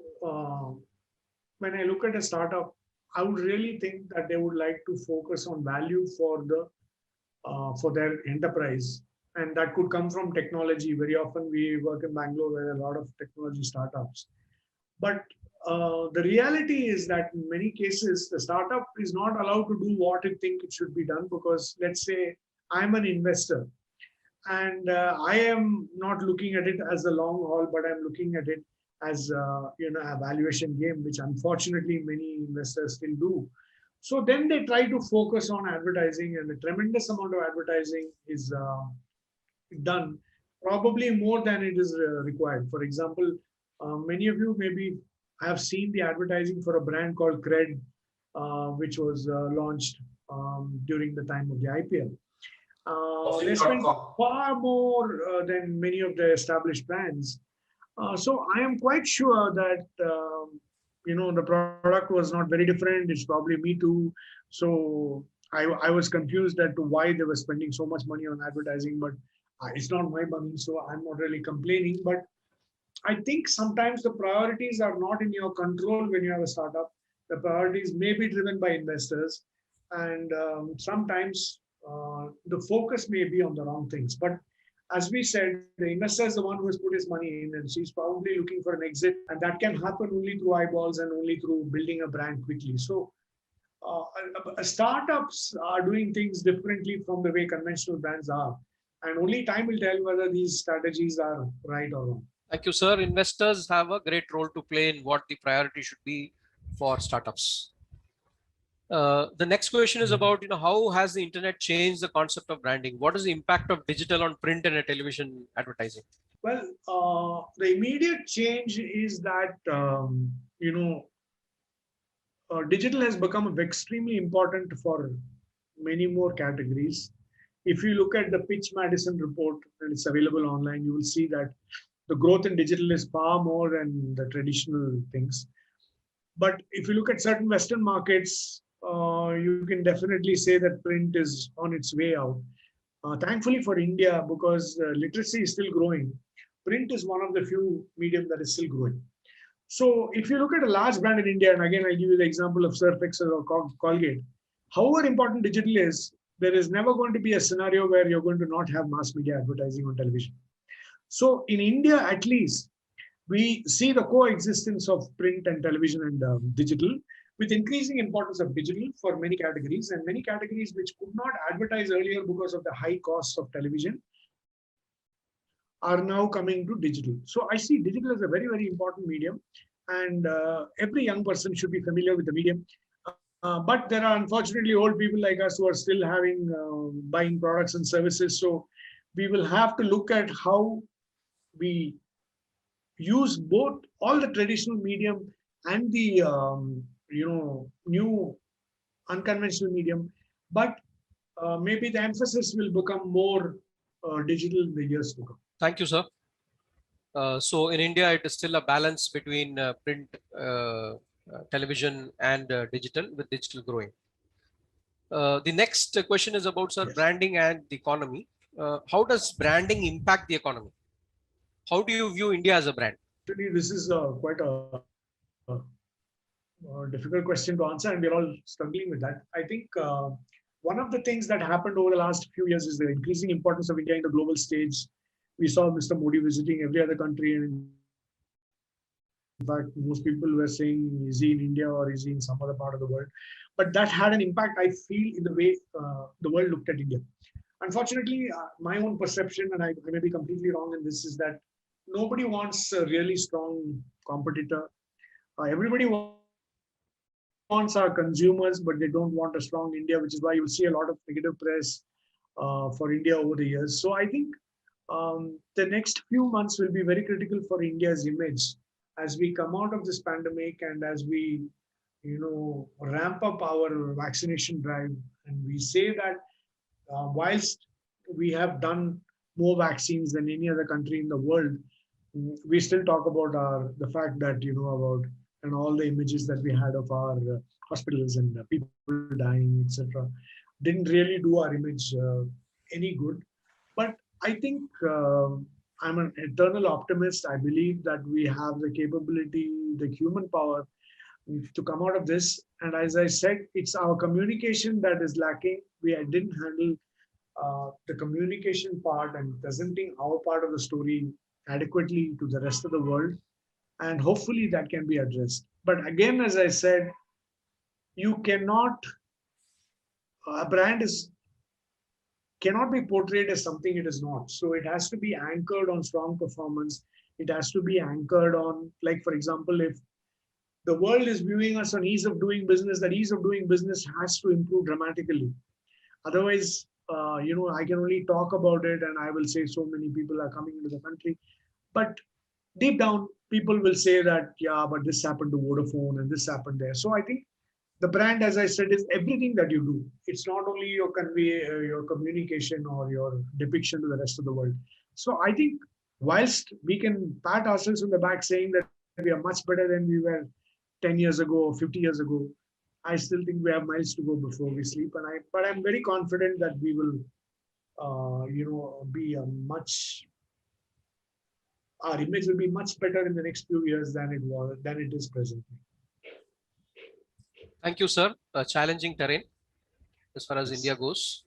when I look at a startup, I would really think that they would like to focus on value for their enterprise, and that could come from technology. Very often, we work in Bangalore where a lot of technology startups. But the reality is that in many cases, the startup is not allowed to do what it thinks it should be done because, let's say, I'm an investor and I am not looking at it as a long haul, but I'm looking at it as a valuation game, which unfortunately many investors still do. So then they try to focus on advertising, and a tremendous amount of advertising is done, probably more than it is required. For example, many of you maybe have seen the advertising for a brand called Cred, which was launched during the time of the IPL. They spend far more than many of the established brands. So I am quite sure that the product was not very different. It's probably me too. So I was confused as to why they were spending so much money on advertising, but it's not my money, so I'm not really complaining. But I think sometimes the priorities are not in your control when you have a startup. The priorities may be driven by investors, and sometimes the focus may be on the wrong things. But as we said, the investor is the one who has put his money in, and she's probably looking for an exit, and that can happen only through eyeballs and only through building a brand quickly. So startups are doing things differently from the way conventional brands are, and only time will tell whether these strategies are right or wrong. Thank you, sir. Investors have a great role to play in what the priority should be for startups. The next question is about how has the internet changed the concept of branding? What is the impact of digital on print and television advertising? Well, the immediate change is that digital has become extremely important for many more categories. If you look at the Pitch Madison report, and it's available online, you will see that the growth in digital is far more than the traditional things. But if you look at certain Western markets, you can definitely say that print is on its way out. Thankfully for India, because literacy is still growing, print is one of the few medium that is still growing. So if you look at a large brand in India, and again, I'll give you the example of Surf Excel or Colgate, however important digital is, there is never going to be a scenario where you're going to not have mass media advertising on television. So in India, at least, we see the coexistence of print and television and digital, with increasing importance of digital for many categories, and many categories which could not advertise earlier because of the high costs of television are now coming to digital. So I see digital as a very, very important medium, and every young person should be familiar with the medium. But there are unfortunately old people like us who are still buying products and services. So we will have to look at how we use both all the traditional medium and the new unconventional medium. But maybe the emphasis will become more digital in the years to come. Thank you, sir. So in India, it is still a balance between print, television, and digital, with digital growing. The next question is about, sir, branding and the economy. How does branding impact the economy? How do you view India as a brand? Actually, this is quite a difficult question to answer, and we're all struggling with that. I think one of the things that happened over the last few years is the increasing importance of India in the global stage. We saw Mr. Modi visiting every other country, and in fact, most people were saying, is he in India or is he in some other part of the world? But that had an impact, I feel, in the way the world looked at India. Unfortunately, my own perception, and I may be completely wrong in this, is that nobody wants a really strong competitor. Everybody wants our consumers, but they don't want a strong India, which is why you see a lot of negative press for India over the years. So I think The next few months will be very critical for India's image as we come out of this pandemic and as we, ramp up our vaccination drive. And we say that whilst we have done more vaccines than any other country in the world, we still talk about the fact that about and all the images that we had of our hospitals and people dying, etc. Didn't really do our image any good. But I think I'm an eternal optimist. I believe that we have the capability, the human power to come out of this. And as I said, it's our communication that is lacking. We didn't handle the communication part and presenting our part of the story adequately to the rest of the world. And hopefully that can be addressed. But again, as I said, you cannot, a brand is cannot be portrayed as something it is not. So it has to be anchored on strong performance. It has to be anchored on, like, for example, if the world is viewing us on ease of doing business, that ease of doing business has to improve dramatically. Otherwise, I can only talk about it and I will say so many people are coming into the country. But deep down, people will say that, yeah, but this happened to Vodafone and this happened there. So I think the brand, as I said, is everything that you do. It's not only your your communication or your depiction to the rest of the world. So I think whilst we can pat ourselves on the back saying that we are much better than we were 10 years ago or 50 years ago, I still think we have miles to go before we sleep. But I'm very confident that we will, be a much, our image will be much better in the next few years than it is presently. Thank you, sir. Challenging terrain as far as Yes. India goes.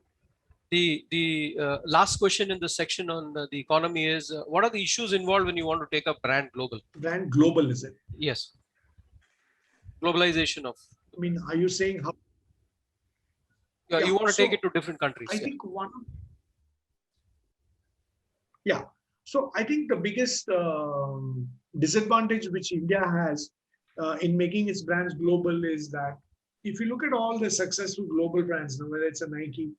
The last question in the section on the economy is what are the issues involved when you want to take a brand global? Brand global, is it? Yes. Globalization of. I mean, are you saying how? Yeah, Yeah, you want to take so it to different countries. I think yeah. So I think the biggest disadvantage which India has in making its brands global is that if you look at all the successful global brands, whether it's a Nike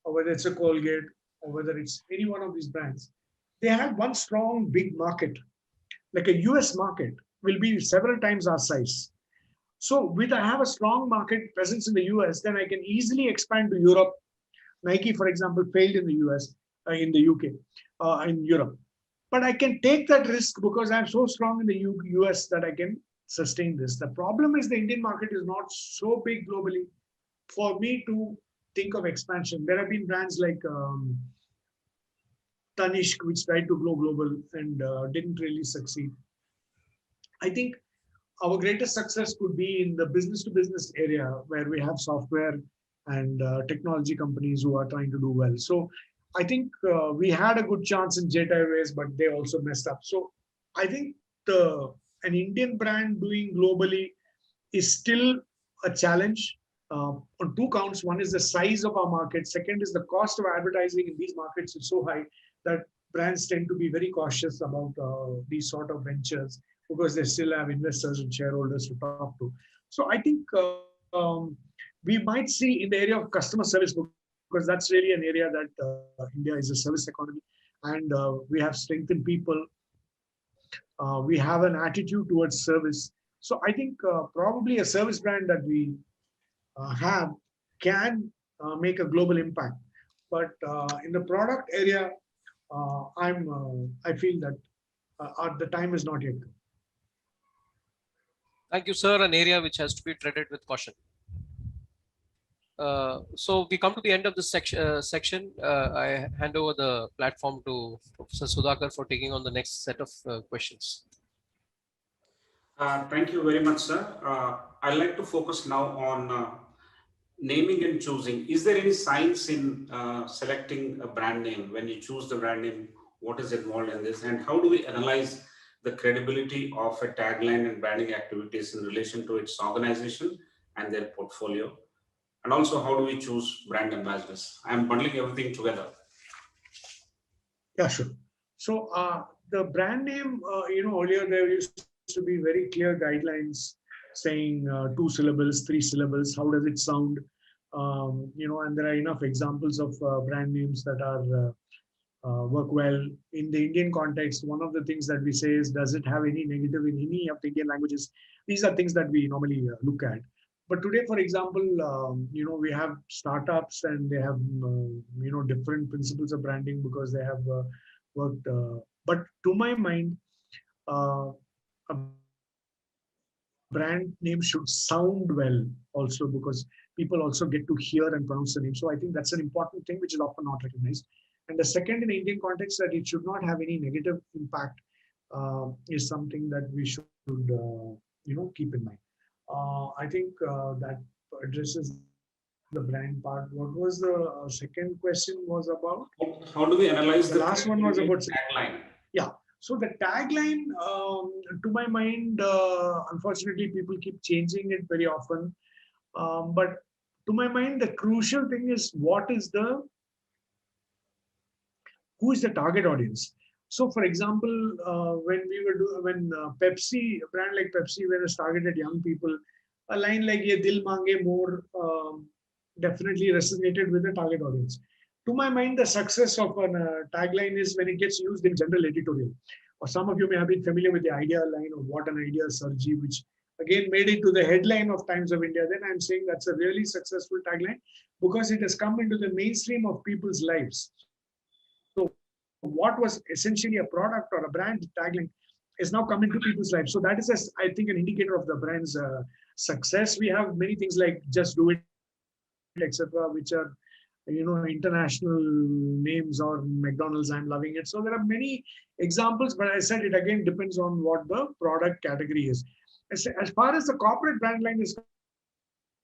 or whether it's a Colgate or whether it's any one of these brands, they have one strong big market. Like a US market will be several times our size. So with I have a strong market presence in the US, then I can easily expand to Europe. Nike, for example, failed in the US, in the UK, in Europe. But I can take that risk because I'm so strong in the US that I can sustain this. The problem is the Indian market is not so big globally for me to think of expansion. There have been brands like Tanishq, which tried to go global and didn't really succeed. I think our greatest success could be in the business to business area where we have software and technology companies who are trying to do well. So I think we had a good chance in Jet Airways, but they also messed up. So I think an Indian brand doing globally is still a challenge on two counts. One is the size of our market. Second is the cost of advertising in these markets is so high that brands tend to be very cautious about these sort of ventures because they still have investors and shareholders to talk to. So I think we might see in the area of customer service, because that's really an area that India is a service economy, and we have strengthened people. We have an attitude towards service. So I think probably a service brand that we have can make a global impact. But in the product area, I feel that the time is not yet. Thank you, sir. An area which has to be treated with caution. So we come to the end of this section. I hand over the platform to Professor Sudhakar for taking on the next set of questions. Thank you very much, sir. I'd like to focus now on naming and choosing. Is there any science in selecting a brand name? When you choose the brand name, what is involved in this? And how do we analyze the credibility of a tagline and branding activities in relation to its organization and their portfolio? And also, how do we choose brand ambassadors? I'm bundling everything together. Yeah, sure. So the brand name, earlier there used to be very clear guidelines saying 2 syllables, 3 syllables. How does it sound? And there are enough examples of brand names that are work well. In the Indian context, one of the things that we say is, does it have any negative in any of the Indian languages? These are things that we normally look at. But today, for example, we have startups and they have, different principles of branding because they have worked. But to my mind, uh, a brand name should sound well also, because people also get to hear and pronounce the name. So I think that's an important thing which is often not recognized. And the second, in the Indian context, that it should not have any negative impact is something that we should keep in mind. I think that addresses the brand part. What was the second question was about? How do we The analyze last the one was about tagline? yeah. So the tagline, to my mind, unfortunately, people keep changing it very often. But to my mind, the crucial thing is who is the target audience. So, for example, when Pepsi, a brand like Pepsi, when it's targeted young people, a line like "Ye Dil Mange More" definitely resonated with the target audience. To my mind, the success of a tagline is when it gets used in general editorial. Or some of you may have been familiar with the idea line of "What an idea, Sarji," which again made it to the headline of Times of India. Then I'm saying that's a really successful tagline because it has come into the mainstream of people's lives. So what was essentially a product or a brand tagline is now come into people's lives. So that is, I think, an indicator of the brand's success. We have many things like "Just Do It," etc., which are international names, or McDonald's, I'm loving it. So there are many examples, but I said it again depends on what the product category is. As far as the corporate brand line is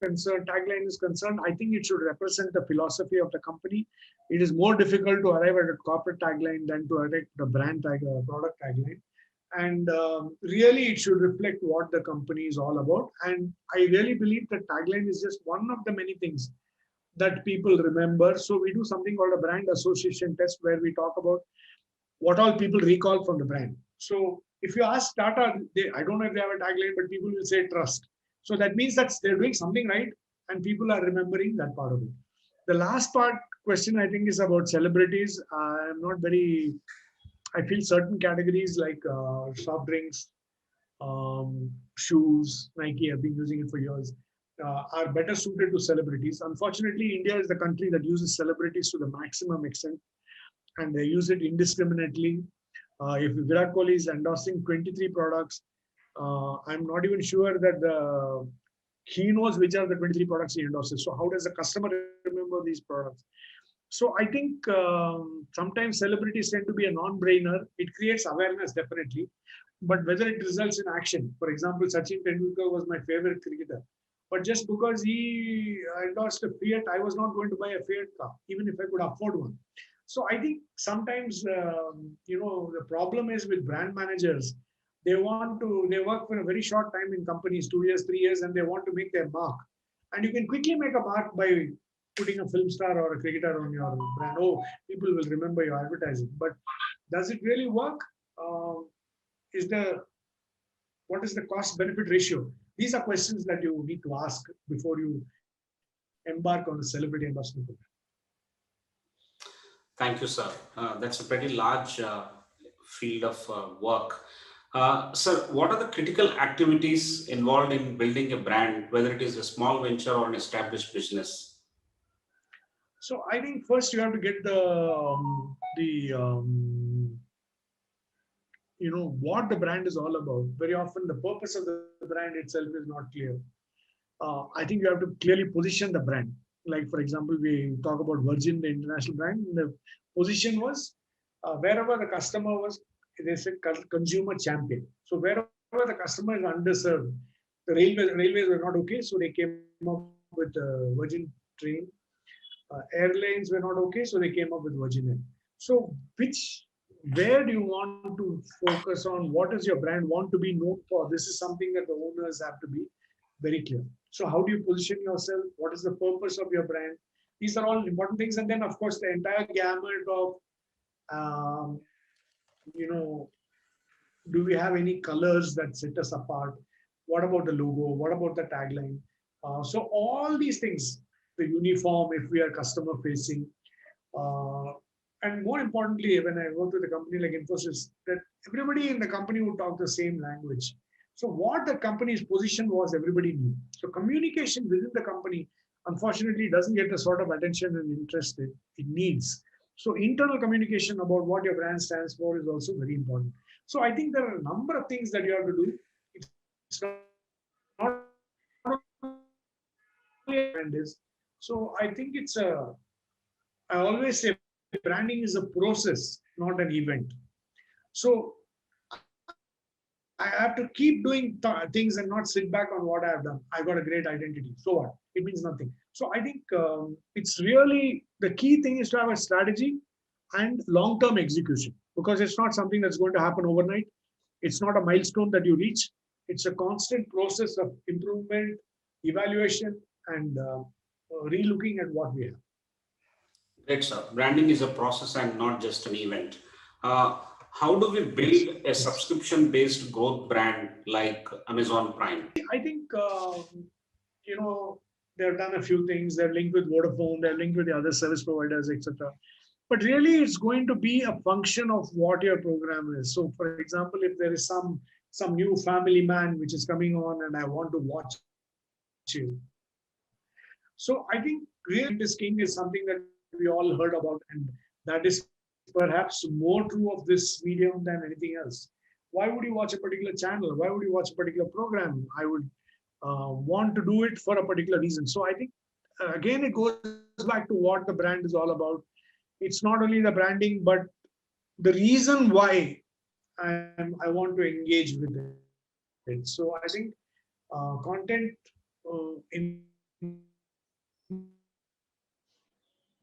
concerned, tagline is concerned, I think it should represent the philosophy of the company. It is more difficult to arrive at a corporate tagline than to arrive at the product tagline. And really, it should reflect what the company is all about. And I really believe that tagline is just one of the many things that people remember. So we do something called a brand association test where we talk about what all people recall from the brand. So if you ask Tata, I don't know if they have a tagline, but people will say trust. So that means that they're doing something right and people are remembering that part of it. The last part question I think is about celebrities. I'm not very, I feel certain categories like soft drinks, shoes, Nike, have been using it for years, are better suited to celebrities. Unfortunately, India is the country that uses celebrities to the maximum extent, and they use it indiscriminately. If Virat Kohli is endorsing 23 products, I'm not even sure that he knows which are the 23 products he endorses. So how does the customer remember these products? So I think sometimes celebrities tend to be a non-brainer. It creates awareness, definitely, but whether it results in action. For example, Sachin Tendulkar was my favorite cricketer, but just because he endorsed a Fiat, I was not going to buy a Fiat car, even if I could afford one. So I think sometimes the problem is with brand managers. They work for a very short time in companies, 2 years, 3 years, and they want to make their mark. And you can quickly make a mark by putting a film star or a cricketer on your brand. Oh, people will remember your advertising. But does it really work? Is the What is the cost benefit ratio? These are questions that you need to ask before you embark on a celebrity endorsement program. Thank you, sir. That's a pretty large field of work. Sir, what are the critical activities involved in building a brand, whether it is a small venture or an established business? So I think first you have to get what the brand is all about. Very often the purpose of the brand itself is not clear. I think you have to clearly position the brand. Like, for example, we talk about Virgin, the international brand. The position was wherever the customer was, they said consumer champion. So wherever the customer is underserved, the railways were not okay, so they came up with Virgin train. Airlines were not okay, so they came up with Virgin Air. So where do you want to focus on? What does your brand want to be known for? This is something that the owners have to be very clear. So how do you position yourself? What is the purpose of your brand? These are all important things. And then, of course, the entire gamut of, um, do we have any colors that set us apart? What about the logo? What about the tagline? So all these things, the uniform, if we are customer facing, uh, and more importantly, when I worked with a company like Infosys, that everybody in the company would talk the same language. So what the company's position was, everybody knew. So communication within the company, unfortunately, doesn't get the sort of attention and interest it needs. So internal communication about what your brand stands for is also very important. So I think there are a number of things that you have to do. It's not only brand is. So I think I always say branding is a process, not an event. So I have to keep doing things and not sit back on what I have done. I got a great identity. So what? It means nothing. So I think it's really the key thing is to have a strategy and long-term execution, because it's not something that's going to happen overnight. It's not a milestone that you reach. It's a constant process of improvement, evaluation, and re-looking at what we have. Great, sir. Branding is a process and not just an event. Uh, how do we Yes. build a subscription-based growth brand like Amazon Prime? I think they've done a few things. They've linked with Vodafone. They've linked with the other service providers, etc. But really, it's going to be a function of what your program is. So, for example, if there is some new family man which is coming on, and I want to watch you. So, I think real is king is something that we all heard about, and that is perhaps more true of this medium than anything else. Why would you watch a particular channel? Why would you watch a particular program? I would want to do it for a particular reason. So I think again it goes back to what the brand is all about. It's not only the branding, but the reason why I want to engage with it. So I think content in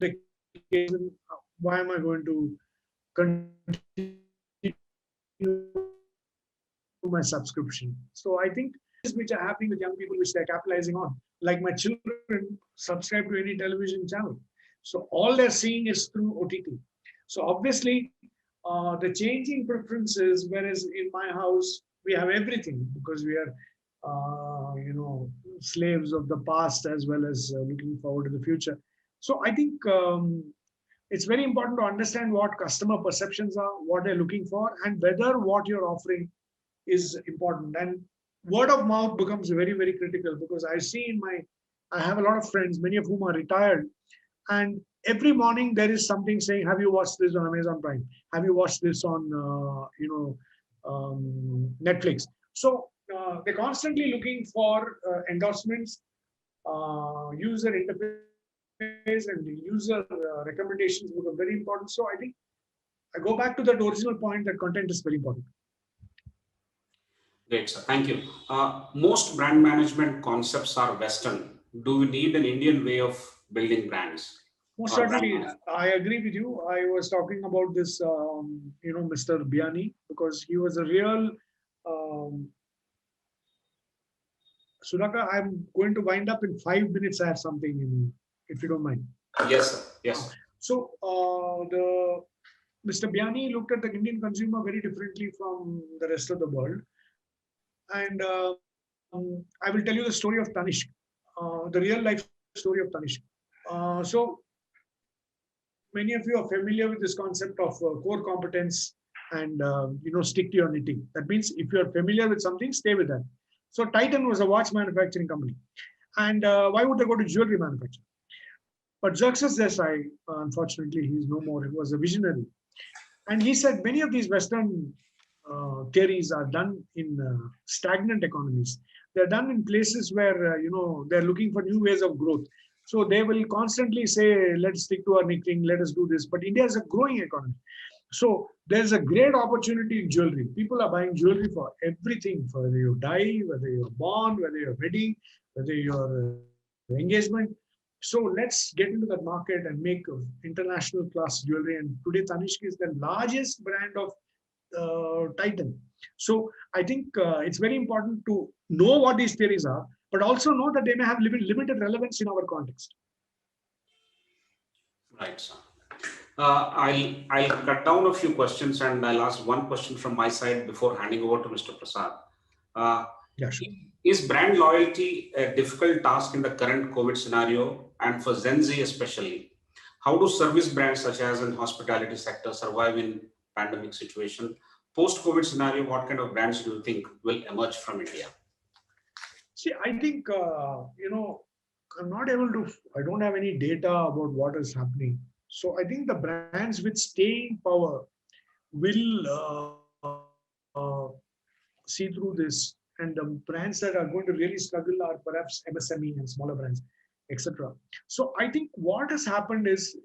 the case, why am I going to continue my subscription? So I think which are happening with young people, which they're capitalizing on. Like my children subscribe to any television channel. So all they're seeing is through OTT. So obviously, the changing preferences, whereas in my house, we have everything because we are, slaves of the past as well as looking forward to the future. So I think it's very important to understand what customer perceptions are, what they're looking for, and whether what you're offering is important. And word of mouth becomes very, very critical because I have a lot of friends, many of whom are retired, and every morning there is something saying, have you watched this on Amazon Prime? Have you watched this on, Netflix? So they're constantly looking for endorsements, user interface, and user recommendations become very important. So I think I go back to that original point that content is very important. Great, sir. Thank you. Most brand management concepts are Western. Do we need an Indian way of building brands? Most certainly, I agree with you. I was talking about this, Mr. Biani, because he was a real. Sudhakar, I'm going to wind up in 5 minutes. I have something, if you don't mind. Yes, sir. Yes. So the Mr. Biani looked at the Indian consumer very differently from the rest of the world. And I will tell you the story of Tanishq, the real life story of Tanishq. So many of you are familiar with this concept of core competence and stick to your knitting. That means if you are familiar with something, stay with that. So Titan was a watch manufacturing company, and why would they go to jewelry manufacturing? But Xerxes Desai, unfortunately, he's no more. He was a visionary, and he said many of these Western theories are done in stagnant economies. They're done in places where they're looking for new ways of growth. So they will constantly say, let's stick to our knitting, let us do this. But India is a growing economy. So there's a great opportunity in jewelry. People are buying jewelry for everything, for whether you die, whether you're born, whether you're wedding, whether your engagement. So let's get into that market and make international class jewelry. And today Tanishq is the largest brand of Titan. So I think it's very important to know what these theories are, but also know that they may have limited relevance in our context. Right, sir. I'll cut down a few questions and I'll ask one question from my side before handing over to Mr. Prasad. Yeah, sure. Is brand loyalty a difficult task in the current COVID scenario and for Gen Z especially? How do service brands such as in hospitality sector survive in pandemic situation? Post-COVID scenario, what kind of brands do you think will emerge from India? See, I think, I'm not able to, I don't have any data about what is happening. So I think the brands with staying power will see through this. And the brands that are going to really struggle are perhaps MSME and smaller brands, etc. So I think what has happened is,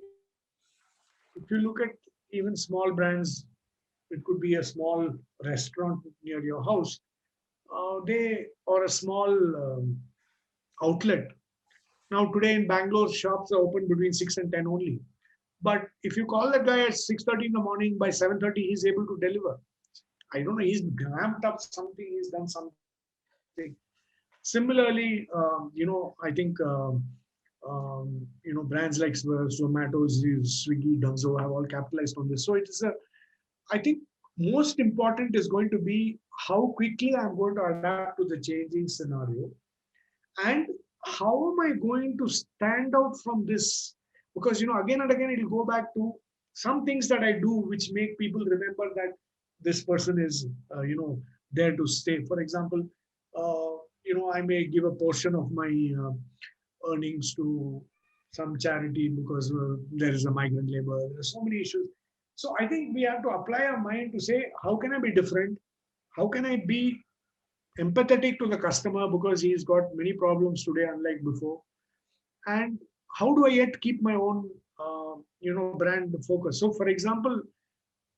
if you look at even small brands, it could be a small restaurant near your house, they or a small outlet. Now today in Bangalore, shops are open between 6 and 10 only. But if you call that guy at 6:30 in the morning, by 7:30 he's able to deliver. I don't know, he's ramped up something, he's done something. Similarly, I think brands like Zomato, Swiggy, Dunzo have all capitalized on this. So it is a, I think most important is going to be how quickly I'm going to adapt to the changing scenario, and how am I going to stand out from this? Because again and again it'll go back to some things that I do which make people remember that this person is there to stay. For example, I may give a portion of my earnings to some charity because there is a migrant labor. There are so many issues. So I think we have to apply our mind to say, how can I be different? How can I be empathetic to the customer because he's got many problems today, unlike before? And how do I yet keep my own, brand focus? So, for example,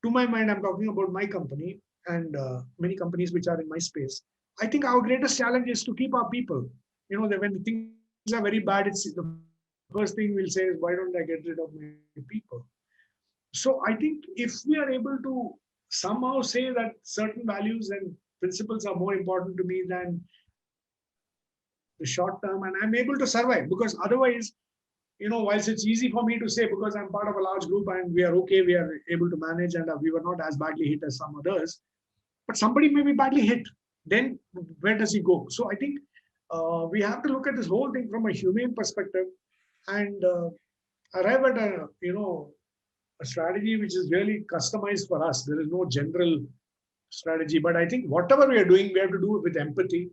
to my mind, I'm talking about my company and many companies which are in my space. I think our greatest challenge is to keep our people. That when things are very bad, it's the first thing we'll say is, why don't I get rid of my people? So I think if we are able to somehow say that certain values and principles are more important to me than the short term, and I'm able to survive, because otherwise, whilst it's easy for me to say because I'm part of a large group and we are okay, we are able to manage and we were not as badly hit as some others, but somebody may be badly hit. Then where does he go? So I think we have to look at this whole thing from a humane perspective and arrive at a strategy which is really customized for us. There is no general strategy, but I think whatever we are doing, we have to do it with empathy.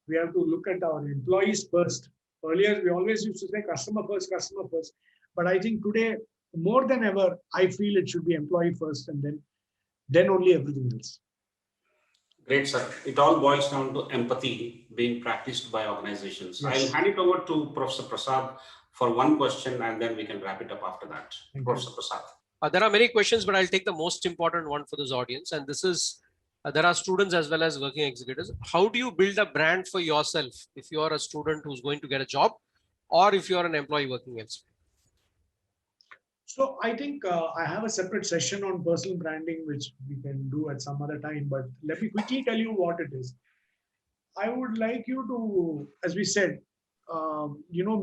We have to look at our employees first. Earlier, we always used to say customer first, customer first. But I think today, more than ever, I feel it should be employee first, and then only everything else. Great, sir. It all boils down to empathy being practiced by organizations. Yes. I'll hand it over to Professor Prasad for one question, and then we can wrap it up after that. Professor Prasad. There are many questions, but I'll take the most important one for this audience. And this is, there are students as well as working executives. How do you build a brand for yourself if you are a student who's going to get a job, or if you are an employee working elsewhere? So I think I have a separate session on personal branding, which we can do at some other time. But let me quickly tell you what it is. I would like you to, as we said,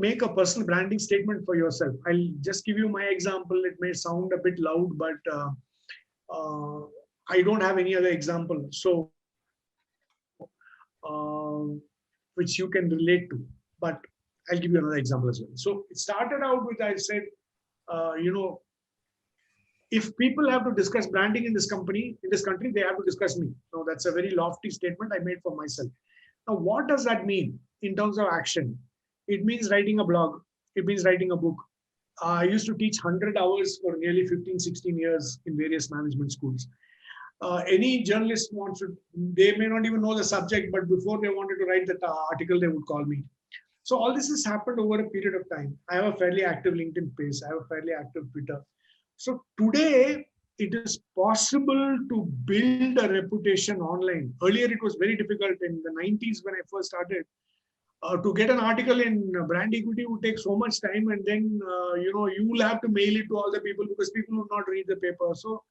make a personal branding statement for yourself. I'll just give you my example. It may sound a bit loud, but I don't have any other example. So, which you can relate to. But I'll give you another example as well. So it started out with, I said, if people have to discuss branding in this country, they have to discuss me. Now, that's a very lofty statement I made for myself. Now, what does that mean in terms of action? It means writing a blog. It means writing a book. I used to teach 100 hours for nearly 15, 16 years in various management schools. Any journalist wants to, they may not even know the subject, but before they wanted to write that article, they would call me. So all this has happened over a period of time. I have a fairly active LinkedIn page. I have a fairly active Twitter. So today, it is possible to build a reputation online. Earlier, it was very difficult in the 90s when I first started. To get an article in brand equity would take so much time, and then you will have to mail it to all the people because people would not read the paper. So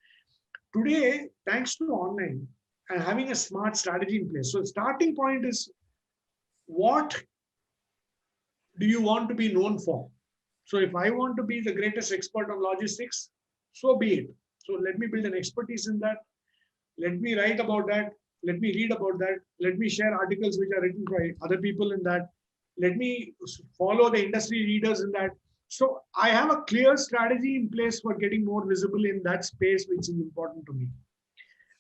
today, thanks to online and having a smart strategy in place. So the starting point is, what do you want to be known for? So if I want to be the greatest expert on logistics, so be it. So let me build an expertise in that. Let me write about that. Let me read about that. Let me share articles which are written by other people in that. Let me follow the industry leaders in that. So I have a clear strategy in place for getting more visible in that space, which is important to me.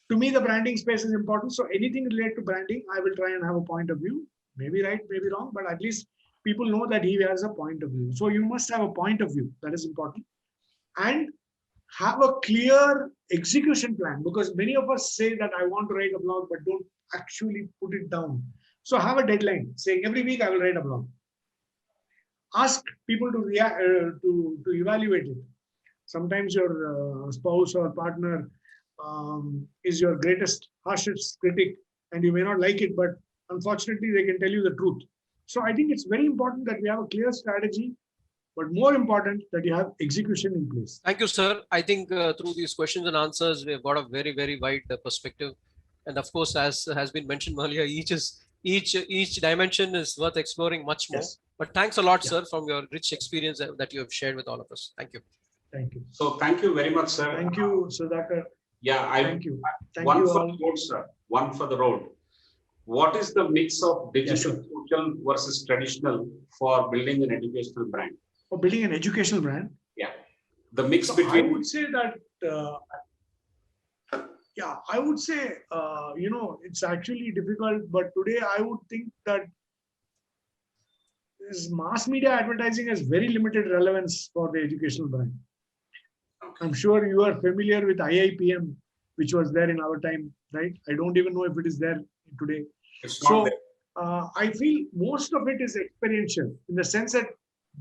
To me, the branding space is important. So anything related to branding, I will try and have a point of view. Maybe right, maybe wrong, but at least people know that he has a point of view. So you must have a point of view. That is important. And have a clear execution plan, because many of us say that I want to write a blog, but don't actually put it down. So have a deadline saying every week I will write a blog. Ask people to react, to evaluate it. Sometimes your spouse or partner is your greatest, harshest critic, and you may not like it, but unfortunately, they can tell you the truth. So I think it's very important that we have a clear strategy, but more important that you have execution in place. Thank you, sir. I think through these questions and answers, we've got a very, very wide perspective. And of course, as has been mentioned earlier, each dimension is worth exploring much more. Yes. But thanks a lot, Yeah. sir, from your rich experience that you have shared with all of us. Thank you. Thank you. So thank you very much, sir. Thank you, Sudhakar. Yeah, Thank you. Thank one you for all. the road, sir. One for the road. What is the mix of digital, social versus traditional for building an educational brand? For building an educational brand. Yeah, the mix So between. I would say that, yeah, I would say, it's actually difficult, but today I would think that this mass media advertising has very limited relevance for the educational brand. Okay. I'm sure you are familiar with IIPM, which was there in our time, right? I don't even know if it is there today. It's not So there. I feel most of it is experiential, in the sense that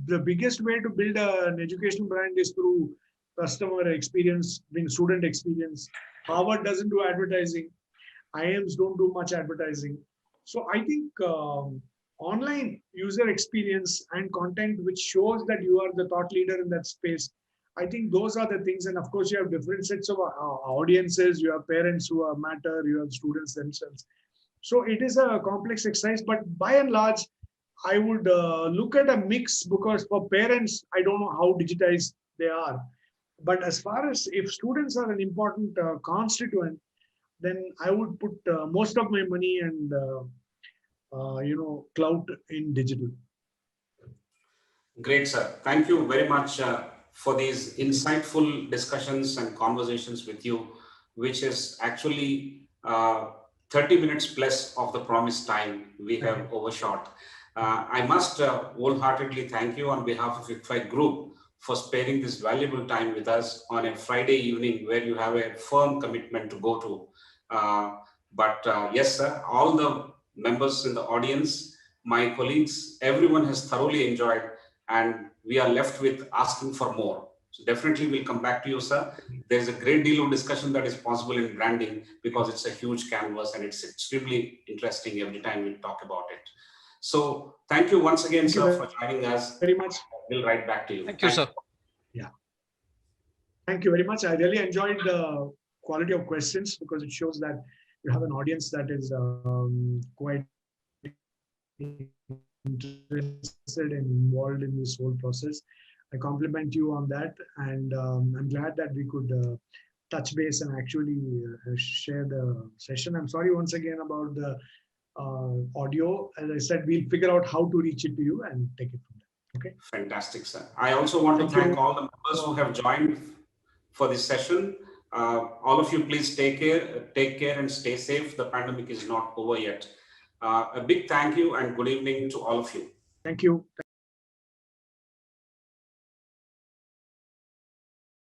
the biggest way to build an educational brand is through customer experience, being student experience. Harvard doesn't do advertising. IIMs don't do much advertising. So I think online user experience and content which shows that you are the thought leader in that space, I think those are the things. And of course, you have different sets of audiences. You have parents who are matter. You have students themselves. So it is a complex exercise, but by and large, I would look at a mix, because for parents, I don't know how digitized they are. But as far as if students are an important constituent, then I would put most of my money and clout in digital. Great, sir. Thank you very much for these insightful discussions and conversations with you, which is actually 30 minutes plus of the promised time we have overshot. I must wholeheartedly thank you on behalf of ICFAI Group for sparing this valuable time with us on a Friday evening where you have a firm commitment to go to. Yes, sir, all the members in the audience, my colleagues, everyone has thoroughly enjoyed, and we are left with asking for more. So definitely we'll come back to you, sir. There's a great deal of discussion that is possible in branding because it's a huge canvas and it's extremely interesting every time we talk about it. So thank you once again, sir, for joining us. Very much. We'll write back to you. Thank you, sir. Yeah. Thank you very much. I really enjoyed the quality of questions, because it shows that you have an audience that is quite interested and involved in this whole process. I compliment you on that, and I'm glad that we could touch base and actually share the session. I'm sorry once again about the audio. As I said, we'll figure out how to reach it to you and take it from there. Okay. Fantastic, sir. I also want to thank all the members who have joined for this session. All of you, please take care and stay safe. The pandemic is not over yet. A big thank you and good evening to all of you. Thank you.